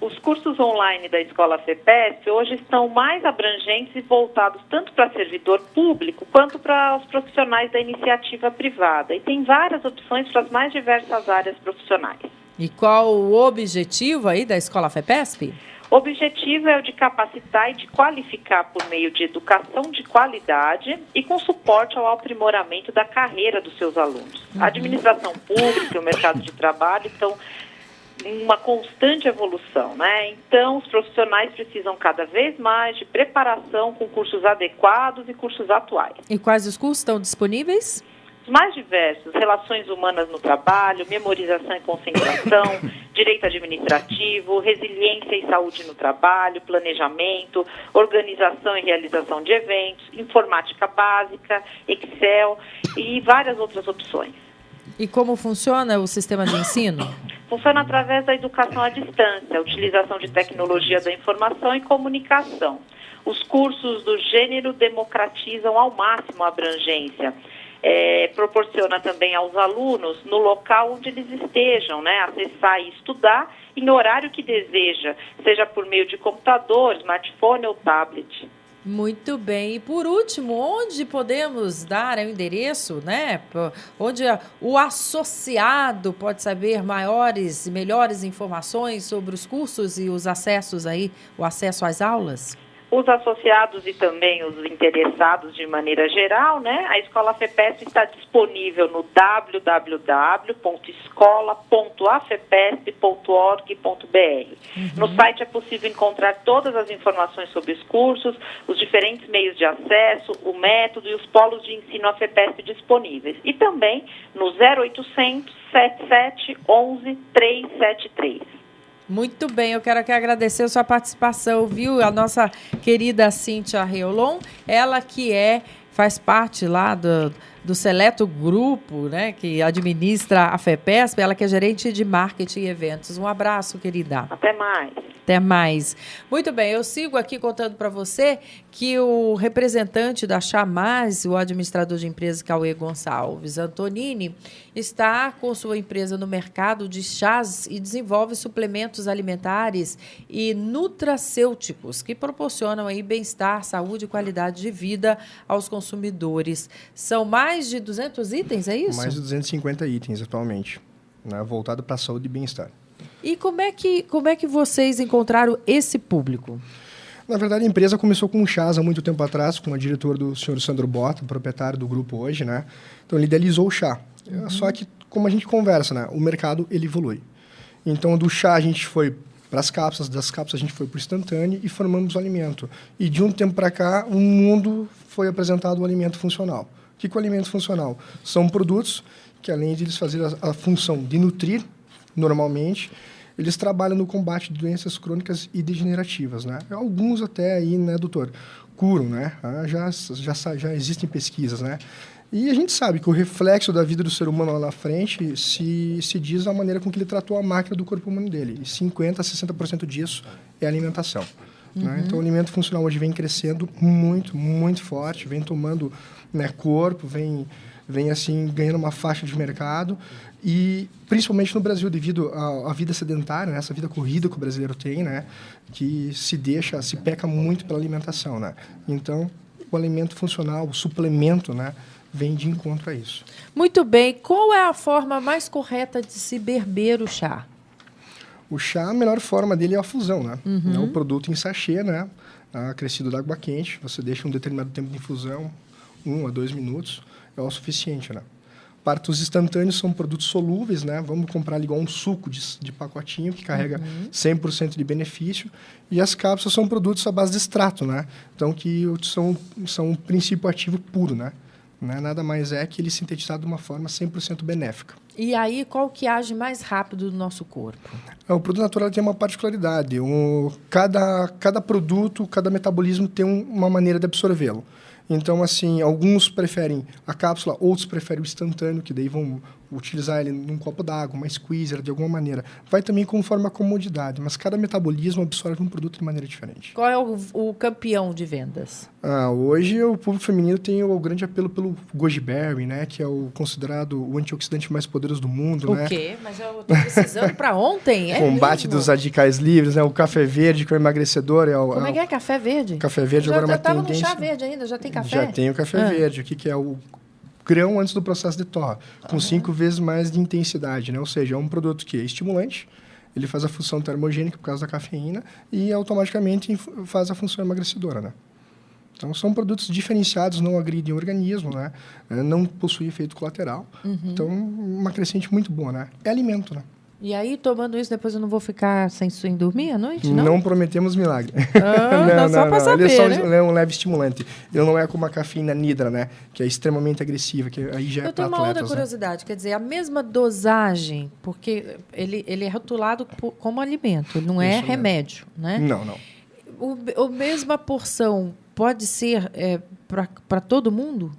Os cursos online da Escola FEPESP hoje estão mais abrangentes e voltados tanto para servidor público quanto para os profissionais da iniciativa privada. E tem várias opções para as mais diversas áreas profissionais. E qual o objetivo aí da Escola FEPESP? O objetivo é o de capacitar e de qualificar por meio de educação de qualidade e com suporte ao aprimoramento da carreira dos seus alunos. A administração pública e o mercado de trabalho estão em uma constante evolução, né? Então, os profissionais precisam cada vez mais de preparação com cursos adequados e cursos atuais. E quais os cursos estão disponíveis? Os mais diversos: relações humanas no trabalho, memorização e concentração, direito administrativo, resiliência e saúde no trabalho, planejamento, organização e realização de eventos, informática básica, Excel e várias outras opções. E como funciona o sistema de ensino? Funciona através da educação à distância, utilização de tecnologia da informação e comunicação. Os cursos do gênero democratizam ao máximo a abrangência. Proporciona também aos alunos, no local onde eles estejam, né, acessar e estudar em horário que deseja, seja por meio de computador, smartphone ou tablet. Muito bem. E por último, onde podemos dar o endereço, né? Onde o associado pode saber maiores e melhores informações sobre os cursos e os acessos aí, o acesso às aulas? Os associados e também os interessados de maneira geral, né? A Escola FEPESP está disponível no www.escola.afepesp.org.br. No site é possível encontrar todas as informações sobre os cursos, os diferentes meios de acesso, o método e os polos de ensino AFEPESP disponíveis. E também no 0800 77 11 373. Muito bem, eu quero aqui agradecer a sua participação, viu? A nossa querida Cíntia Reolon, ela que faz parte lá do seleto grupo, né, que administra a FEPESP, ela que é gerente de marketing e eventos. Um abraço, querida. Até mais. Até mais. Muito bem, eu sigo aqui contando para você que o representante da Chamaz, o administrador de empresas Cauê Gonçalves Antonini, está com sua empresa no mercado de chás e desenvolve suplementos alimentares e nutracêuticos que proporcionam aí bem-estar, saúde e qualidade de vida aos consumidores. São mais de 200 itens, é isso? Mais de 250 itens atualmente, né, voltado para a saúde e bem-estar. E como é que vocês encontraram esse público? Na verdade, a empresa começou com um chás há muito tempo atrás, com o diretor do senhor Sandro Bota, proprietário do grupo hoje, né? Então, ele idealizou o chá. Só que, como a gente conversa, né? O mercado, ele evolui. Então, do chá, a gente foi para as cápsulas, das cápsulas, a gente foi para o instantâneo e formamos o alimento. E, de um tempo para cá, o mundo foi apresentado o alimento funcional. O que é o alimento funcional? São produtos que, além de eles fazerem a função de nutrir, normalmente, eles trabalham no combate de doenças crônicas e degenerativas, né? Alguns até aí, né, doutor, curam, né? Já existem pesquisas, né? E a gente sabe que o reflexo da vida do ser humano lá na frente se diz a maneira com que ele tratou a máquina do corpo humano dele. E 50% a 60% disso é a alimentação. Né? Então, o alimento funcional hoje vem crescendo muito, muito forte, vem tomando, né, corpo, vem assim, ganhando uma faixa de mercado. E, principalmente no Brasil, devido à vida sedentária, né, essa vida corrida que o brasileiro tem, né, que se peca muito pela alimentação. Né? Então, o alimento funcional, o suplemento, né, vem de encontro a isso. Muito bem. Qual é a forma mais correta de se beber o chá? O chá, a melhor forma dele é a fusão, né? É o produto em sachê, né? Acrescido da água quente. Você deixa um determinado tempo de infusão, 1 a 2 minutos, é o suficiente, né? Partos instantâneos são produtos solúveis, né? Vamos comprar igual um suco de pacotinho que carrega 100% de benefício. E as cápsulas são produtos à base de extrato, né? Então, que são um princípio ativo puro, né? né? Nada mais é que ele sintetizado de uma forma 100% benéfica. E aí, qual que age mais rápido do nosso corpo? O produto natural tem uma particularidade. Cada produto, cada metabolismo tem uma maneira de absorvê-lo. Então, assim, alguns preferem a cápsula, outros preferem o instantâneo, que daí vão utilizar ele num copo d'água, uma squeezer, de alguma maneira. Vai também conforme a comodidade, mas cada metabolismo absorve um produto de maneira diferente. Qual é o campeão de vendas? Hoje, o público feminino tem o grande apelo pelo goji berry, né? Que é considerado o antioxidante mais poderoso do mundo, né? O quê? Mas eu tô precisando para ontem, é Combate mesmo? dos radicais livres, né? O café verde, que é o emagrecedor. Como é que é café verde? Café verde agora é uma tava tendência. no chá verde ainda, já tem café? Já tem o café verde, o que é o grão antes do processo de torra, com 5 vezes mais de intensidade, né? Ou seja, é um produto que é estimulante, ele faz a função termogênica por causa da cafeína e automaticamente faz a função emagrecedora, né? Então, são produtos diferenciados, não agridem o organismo, né? Não possuem efeito colateral. Então, uma crescente muito boa, né? É alimento, né? E aí, tomando isso, depois eu não vou ficar sem dormir à noite, não? Não prometemos milagre. Não, só para saber, Ele é só né? um leve estimulante. Ele não é como a cafeína nidra, né? Que é extremamente agressiva, que aí já é Eu para tenho uma atletas, outra curiosidade, quer dizer, a mesma dosagem, porque ele é rotulado como alimento, ele não é Isso mesmo. remédio, né? Não, não. A mesma porção pode ser para todo mundo?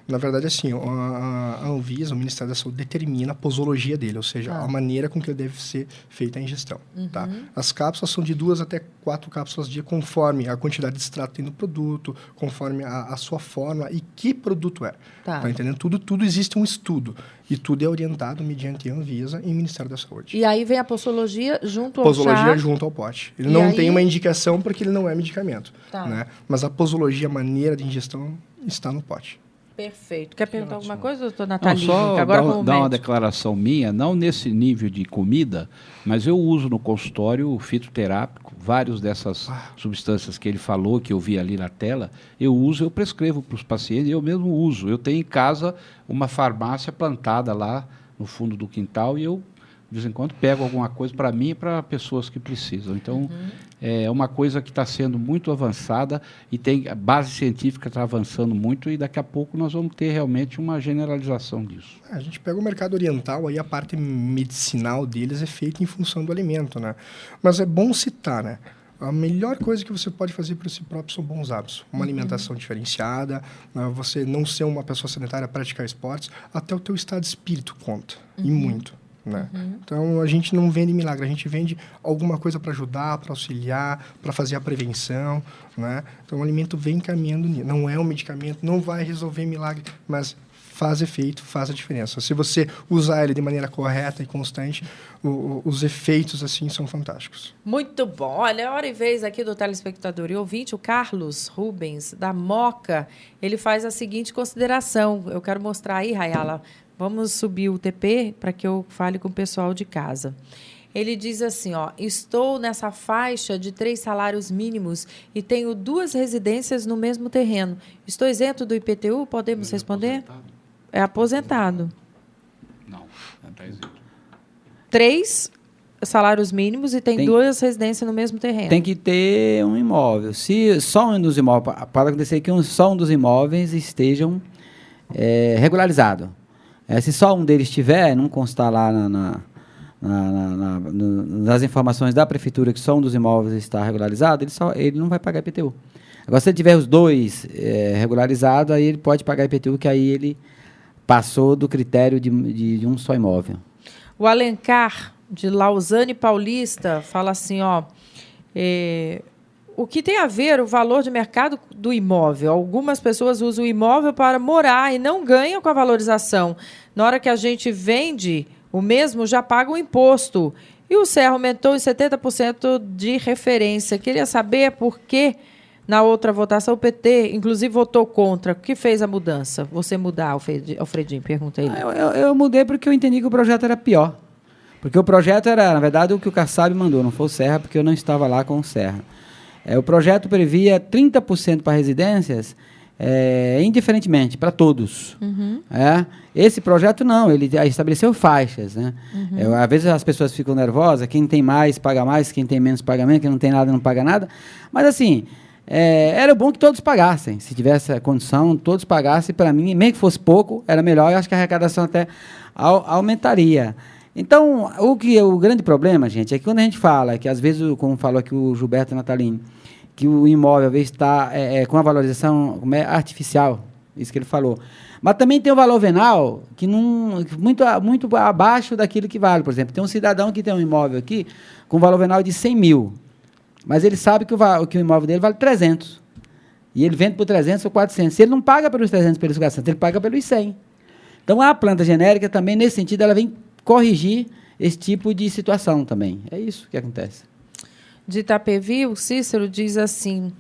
Na verdade, assim, a Anvisa, o Ministério da Saúde, determina a posologia dele, ou seja, a maneira com que ele deve ser feita a ingestão. Tá? As cápsulas são de 2 até 4 cápsulas dia, conforme a quantidade de extrato que tem no produto, conforme a sua fórmula e que produto é. Tá entendendo? Tudo existe um estudo. E tudo é orientado mediante a Anvisa e o Ministério da Saúde. E aí vem a posologia junto ao Posologia chá. junto ao pote. Ele E não aí... tem uma indicação porque ele não é medicamento. Tá. Né? Mas a posologia, a maneira de ingestão, está no pote. Perfeito. Quer perguntar alguma coisa, doutor Não, Natalino? só Agora dar como uma médico. declaração minha, não nesse nível de comida, mas eu uso no consultório fitoterápico, várias dessas substâncias que ele falou, que eu vi ali na tela, eu prescrevo para os pacientes, eu mesmo uso. Eu tenho em casa uma farmácia plantada lá no fundo do quintal e eu, de vez em quando, pego alguma coisa para mim e para pessoas que precisam. Então, é uma coisa que está sendo muito avançada e a base científica está avançando muito e daqui a pouco nós vamos ter realmente uma generalização disso. A gente pega o mercado oriental, aí a parte medicinal deles é feita em função do alimento, né? Mas é bom citar, né? A melhor coisa que você pode fazer para si próprio são bons hábitos. Uma alimentação diferenciada, você não ser uma pessoa sedentária, praticar esportes, até o teu estado de espírito conta, e muito. Né? Então, a gente não vende milagre, a gente vende alguma coisa para ajudar, para auxiliar, para fazer a prevenção. Né? Então, o alimento vem caminhando nisso. Não é um medicamento, não vai resolver milagre, mas faz efeito, faz a diferença. Se você usar ele de maneira correta e constante, os efeitos assim são fantásticos. Muito bom. Olha, hora e vez aqui do telespectador e ouvinte, o Carlos Rubens, da Moca, ele faz a seguinte consideração. Eu quero mostrar aí, Rayala. Vamos subir o TP para que eu fale com o pessoal de casa. Ele diz assim, estou nessa faixa de 3 salários mínimos e tenho 2 residências no mesmo terreno. Estou isento do IPTU? Podemos responder? É aposentado. Não está isento. 3 salários mínimos e tem 2 residências no mesmo terreno. Tem que ter um imóvel. Se só um dos imóveis... Pode acontecer que só um dos imóveis estejam regularizados. Se só um deles tiver, não constar lá nas informações da prefeitura que só um dos imóveis está regularizado, ele não vai pagar IPTU. Agora, se ele tiver os 2 regularizados, aí ele pode pagar IPTU, que aí ele passou do critério de um só imóvel. O Alencar, de Lausanne Paulista, fala assim, o que tem a ver o valor de mercado do imóvel? Algumas pessoas usam o imóvel para morar e não ganham com a valorização. Na hora que a gente vende, o mesmo já paga o imposto. E o CER aumentou em 70% de referência. Queria saber por que, na outra votação, o PT, inclusive, votou contra. O que fez a mudança? Você mudar, Alfredinho? Pergunta ele. Eu mudei porque eu entendi que o projeto era pior. Porque o projeto era, na verdade, o que o Kassab mandou, não foi o Serra, porque eu não estava lá com o Serra. O projeto previa 30% para residências, indiferentemente, para todos. Esse projeto não, ele estabeleceu faixas. Né? Às vezes as pessoas ficam nervosas, quem tem mais paga mais, quem tem menos paga menos, quem não tem nada não paga nada. Mas assim, era bom que todos pagassem. Se tivesse a condição, todos pagassem. Para mim, mesmo que fosse pouco, era melhor. Eu acho que a arrecadação até aumentaria. Então, o grande problema, gente, é que quando a gente fala, que às vezes, como falou aqui o Gilberto Natalini, que o imóvel, às vezes, está com a valorização artificial, isso que ele falou. Mas também tem o valor venal, que muito abaixo daquilo que vale. Por exemplo, tem um cidadão que tem um imóvel aqui com valor venal de 100 mil, mas ele sabe que o imóvel dele vale 300. E ele vende por 300 ou 400. Se ele não paga pelos 300 pelos gastantes, ele paga pelos 100. Então, a planta genérica também, nesse sentido, ela vem corrigir esse tipo de situação também. É isso que acontece. De Itapevi, o Cícero diz assim,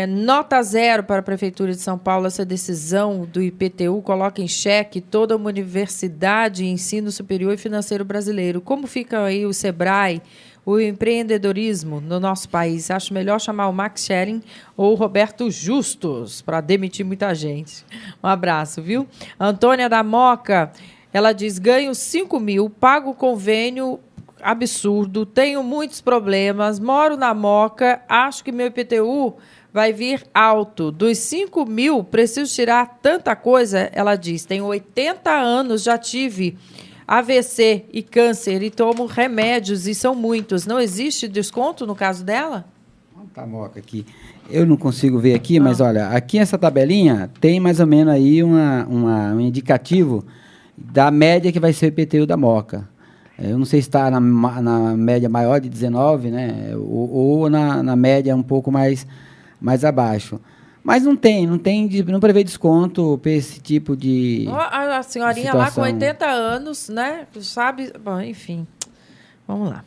nota 0 para a Prefeitura de São Paulo. Essa decisão do IPTU coloca em xeque toda uma universidade, ensino superior e financeiro brasileiro. Como fica aí o SEBRAE, o empreendedorismo no nosso país? Acho melhor chamar o Max Schering ou o Roberto Justus para demitir muita gente. Um abraço, viu? Antônia da Moca, ela diz, ganho 5 mil, pago convênio absurdo, tenho muitos problemas, moro na Moca, acho que meu IPTU vai vir alto. Dos 5 mil, preciso tirar tanta coisa, ela diz, tenho 80 anos, já tive AVC e câncer e tomo remédios, e são muitos. Não existe desconto no caso dela? Tá, Moca, aqui. Eu não consigo ver aqui, mas olha, aqui essa tabelinha tem mais ou menos aí um indicativo da média que vai ser o IPTU da Moca. Eu não sei se está na média maior de 19, né? Ou na média um pouco mais abaixo. Mas não prevê desconto para esse tipo de a senhorinha situação. Lá com 80 anos, né? Sabe? Bom, enfim. Vamos lá.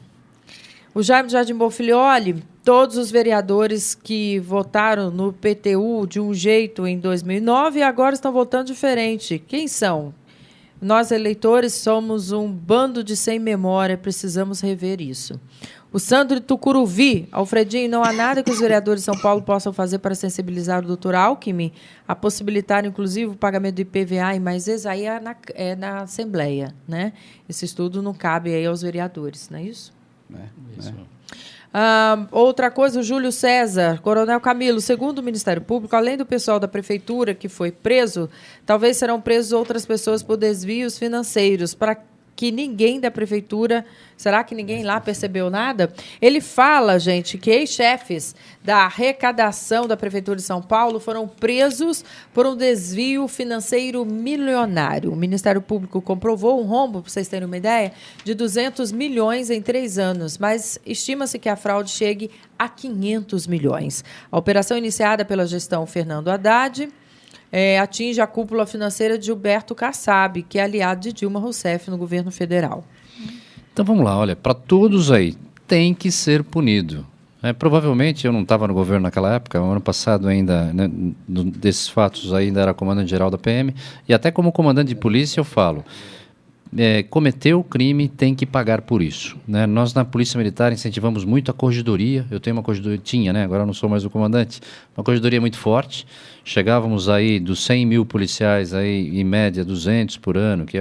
O Jaime Jardim Bonfilioli, todos os vereadores que votaram no PTU de um jeito em 2009 agora estão votando diferente. Quem são? Nós, eleitores, somos um bando de sem memória, precisamos rever isso. O Sandro Tucuruvi, Alfredinho, não há nada que os vereadores de São Paulo possam fazer para sensibilizar o doutor Alckmin, a possibilitar, inclusive, o pagamento do IPVA e mais vezes, aí é na Assembleia, né? Esse estudo não cabe aí aos vereadores, não é isso? Isso. Outra coisa, o Júlio César, Coronel Camilo, segundo o Ministério Público, além do pessoal da Prefeitura que foi preso, talvez serão presos outras pessoas por desvios financeiros, para que ninguém da Prefeitura... Será que ninguém lá percebeu nada? Ele fala, gente, que ex-chefes da arrecadação da Prefeitura de São Paulo foram presos por um desvio financeiro milionário. O Ministério Público comprovou um rombo, para vocês terem uma ideia, de 200 milhões em 3 anos, mas estima-se que a fraude chegue a 500 milhões. A operação iniciada pela gestão Fernando Haddad atinge a cúpula financeira de Gilberto Kassab, que é aliado de Dilma Rousseff no governo federal. Então vamos lá, olha, para todos aí, tem que ser punido. Provavelmente eu não estava no governo naquela época, o ano passado ainda, né, desses fatos ainda era comandante-geral da PM, e até como comandante de polícia eu falo, cometeu o crime, tem que pagar por isso, né? Nós na Polícia Militar incentivamos muito a corregedoria, eu tenho uma corregedoria, né? Agora eu não sou mais o comandante, uma corregedoria muito forte, chegávamos aí dos 100 mil policiais, aí, em média 200 por ano, que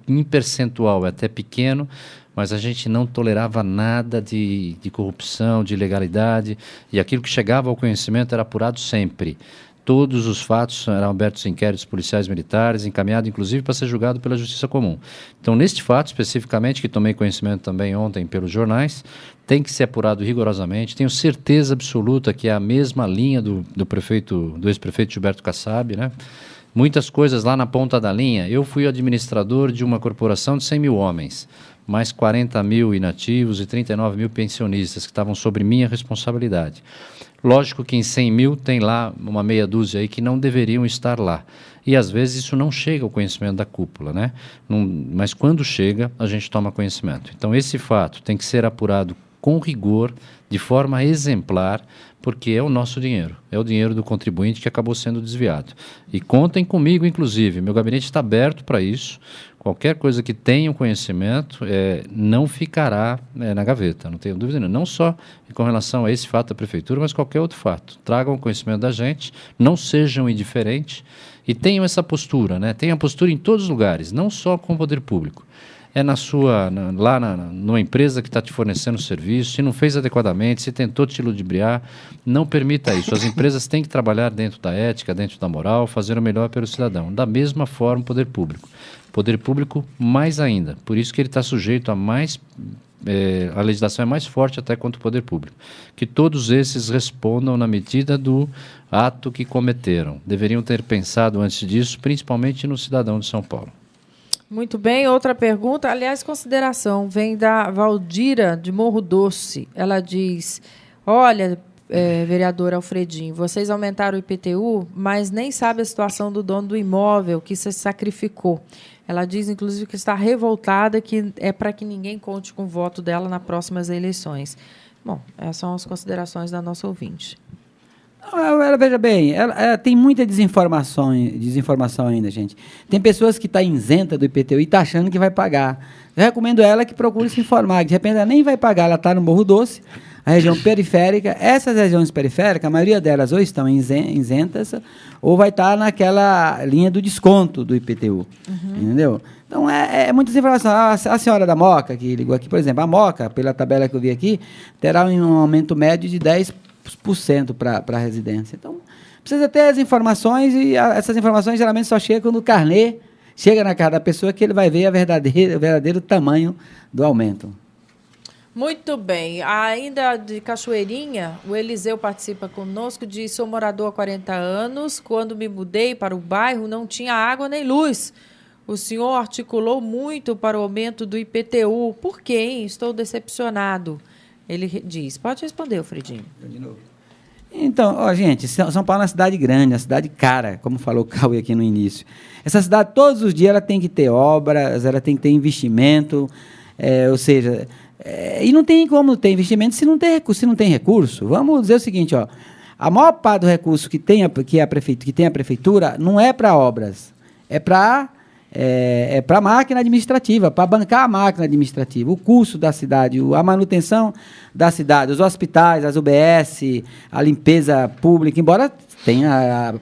em percentual é até pequeno, mas a gente não tolerava nada de corrupção, de ilegalidade, e aquilo que chegava ao conhecimento era apurado sempre. Todos os fatos eram abertos inquéritos policiais militares, encaminhado inclusive para ser julgado pela Justiça Comum. Então, neste fato especificamente, que tomei conhecimento também ontem pelos jornais, tem que ser apurado rigorosamente. Tenho certeza absoluta que é a mesma linha do ex-prefeito Gilberto Kassab, né? Muitas coisas lá na ponta da linha. Eu fui administrador de uma corporação de 100 mil homens, mais 40 mil inativos e 39 mil pensionistas que estavam sob minha responsabilidade. Lógico que em 100 mil tem lá uma meia dúzia aí que não deveriam estar lá. E às vezes isso não chega ao conhecimento da cúpula, né? Mas quando chega, a gente toma conhecimento. Então esse fato tem que ser apurado com rigor, de forma exemplar, porque é o nosso dinheiro, é o dinheiro do contribuinte que acabou sendo desviado. E contem comigo, inclusive, meu gabinete está aberto para isso. Qualquer coisa que tenham conhecimento não ficará na gaveta, não tenho dúvida nenhuma. Não só com relação a esse fato da Prefeitura, mas qualquer outro fato. Tragam o conhecimento da gente, não sejam indiferentes e tenham essa postura, né? Tenham a postura em todos os lugares, não só com o poder público. é numa empresa que está te fornecendo o serviço, se não fez adequadamente, se tentou te ludibriar, não permita isso. As empresas têm que trabalhar dentro da ética, dentro da moral, fazer o melhor pelo cidadão. Da mesma forma, o poder público. Poder público, mais ainda. Por isso que ele está sujeito a mais... a legislação é mais forte até quanto o poder público. Que todos esses respondam na medida do ato que cometeram. Deveriam ter pensado antes disso, principalmente no cidadão de São Paulo. Muito bem, outra pergunta, aliás, consideração, vem da Valdira de Morro Doce. Ela diz, olha, vereador Alfredinho, vocês aumentaram o IPTU, mas nem sabe a situação do dono do imóvel que se sacrificou. Ela diz, inclusive, que está revoltada, que é para que ninguém conte com o voto dela nas próximas eleições. Bom, essas são as considerações da nossa ouvinte. Ela, veja bem, ela tem muita desinformação ainda, gente. Tem pessoas que estão isentas do IPTU e estão achando que vai pagar. Eu recomendo ela que procure se informar, que de repente ela nem vai pagar, ela está no Morro Doce, a região periférica. Essas regiões periféricas, a maioria delas ou estão isentas ou vai estar naquela linha do desconto do IPTU. Entendeu? Então, é muita desinformação. A senhora da Moca, que ligou aqui, por exemplo, a Moca, pela tabela que eu vi aqui, terá um aumento médio de 10% para a residência. Então, precisa ter as informações e essas informações geralmente só chegam quando o carnê chega na casa da pessoa que ele vai ver o verdadeiro tamanho do aumento. Muito bem. Ainda de Cachoeirinha, o Eliseu participa conosco, diz, sou morador há 40 anos, quando me mudei para o bairro não tinha água nem luz. O senhor articulou muito para o aumento do IPTU. Por quê, hein? Estou decepcionado. Ele diz. Pode responder, Alfredinho. De novo. Então, gente, São Paulo é uma cidade grande, uma cidade cara, como falou o Cauê aqui no início. Essa cidade, todos os dias, ela tem que ter obras, ela tem que ter investimento, ou seja... e não tem como ter investimento se não tem recurso. Vamos dizer o seguinte, ó, a maior parte do recurso que tem a prefeitura não é para obras, é para a máquina administrativa, para bancar a máquina administrativa, o custo da cidade, a manutenção da cidade, os hospitais, as UBS, a limpeza pública, embora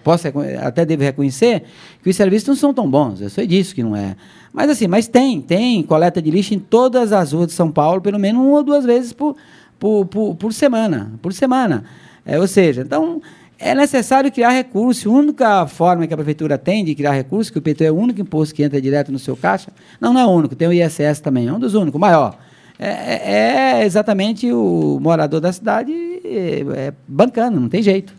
possa até devo reconhecer que os serviços não são tão bons, eu sei disso que não é. Mas assim, tem coleta de lixo em todas as ruas de São Paulo, pelo menos 1 ou 2 vezes por semana. Ou seja, então é necessário criar recurso. A única forma que a prefeitura tem de criar recurso, que o IPTU é o único imposto que entra direto no seu caixa, não é o único, tem o ISS também, é um dos únicos, maior. É exatamente o morador da cidade bancando, não tem jeito.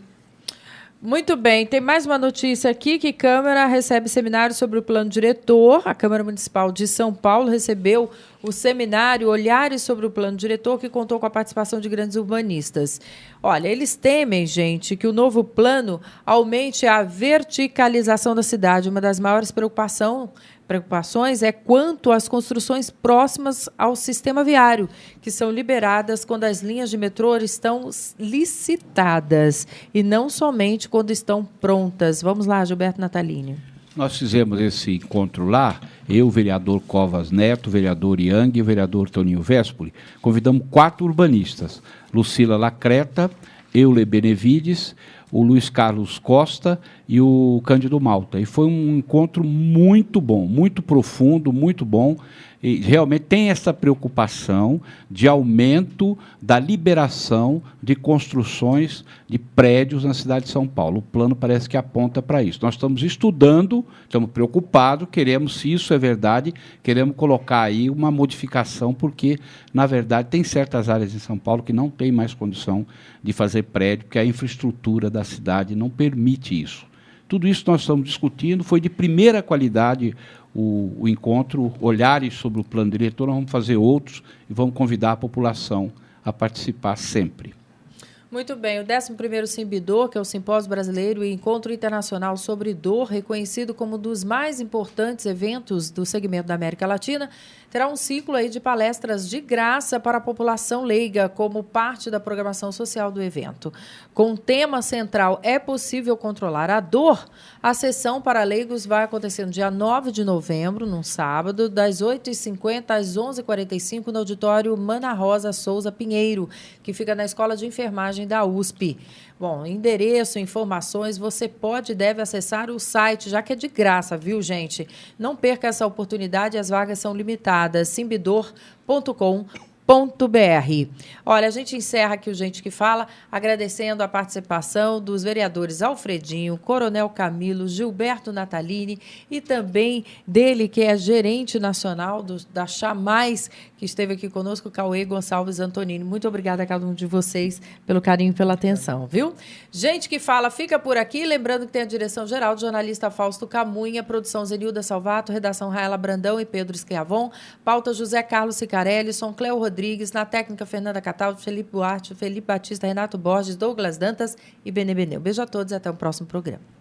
Muito bem, tem mais uma notícia aqui, que Câmara recebe seminário sobre o plano diretor. A Câmara Municipal de São Paulo recebeu o seminário Olhares sobre o Plano Diretor, que contou com a participação de grandes urbanistas. Olha, eles temem, gente, que o novo plano aumente a verticalização da cidade. Uma das maiores preocupações é quanto às construções próximas ao sistema viário, que são liberadas quando as linhas de metrô estão licitadas e não somente quando estão prontas. Vamos lá, Gilberto Natalini. Nós fizemos esse encontro lá, eu, o vereador Covas Neto, o vereador Yang e o vereador Toninho Vespoli. Convidamos 4 urbanistas, Lucila Lacreta, Eule Benevides, o Luiz Carlos Costa e o Cândido Malta. E foi um encontro muito bom, muito profundo, muito bom. E realmente tem essa preocupação de aumento da liberação de construções de prédios na cidade de São Paulo. O plano parece que aponta para isso. Nós estamos estudando, estamos preocupados, queremos, se isso é verdade, queremos colocar aí uma modificação, porque, na verdade, tem certas áreas em São Paulo que não tem mais condição de fazer prédio, porque a infraestrutura da cidade não permite isso. Tudo isso nós estamos discutindo, foi de primeira qualidade o encontro, Olhares sobre o Plano Diretor. Nós vamos fazer outros e vamos convidar a população a participar sempre. Muito bem, o 11º Simbidor, que é o Simpósio Brasileiro e Encontro Internacional sobre Dor, reconhecido como um dos mais importantes eventos do segmento da América Latina, terá um ciclo aí de palestras de graça para a população leiga, como parte da programação social do evento. Com o tema central É Possível Controlar a Dor, a sessão para leigos vai acontecer no dia 9 de novembro, num sábado, das 8h50 às 11h45, no auditório Mana Rosa Souza Pinheiro, que fica na Escola de Enfermagem imagem da USP. Bom, endereço, informações, você pode e deve acessar o site, já que é de graça, viu, gente? Não perca essa oportunidade, as vagas são limitadas. Simbidor.com.br. Olha, a gente encerra aqui o Gente que Fala, agradecendo a participação dos vereadores Alfredinho, Coronel Camilo, Gilberto Natalini e também dele, que é gerente nacional da Chamais, que esteve aqui conosco, Cauê Gonçalves Antonini. Muito obrigada a cada um de vocês pelo carinho e pela atenção, viu? Gente que Fala fica por aqui, lembrando que tem a direção geral do jornalista Fausto Camunha, produção Zenilda Salvato, redação Raela Brandão e Pedro Esquiavon, pauta José Carlos Cicarelli, São Cléo Rodrigues, na técnica Fernanda Cataldo, Felipe Duarte, Felipe Batista, Renato Borges, Douglas Dantas e Benê Benê. Beijo a todos e até o próximo programa.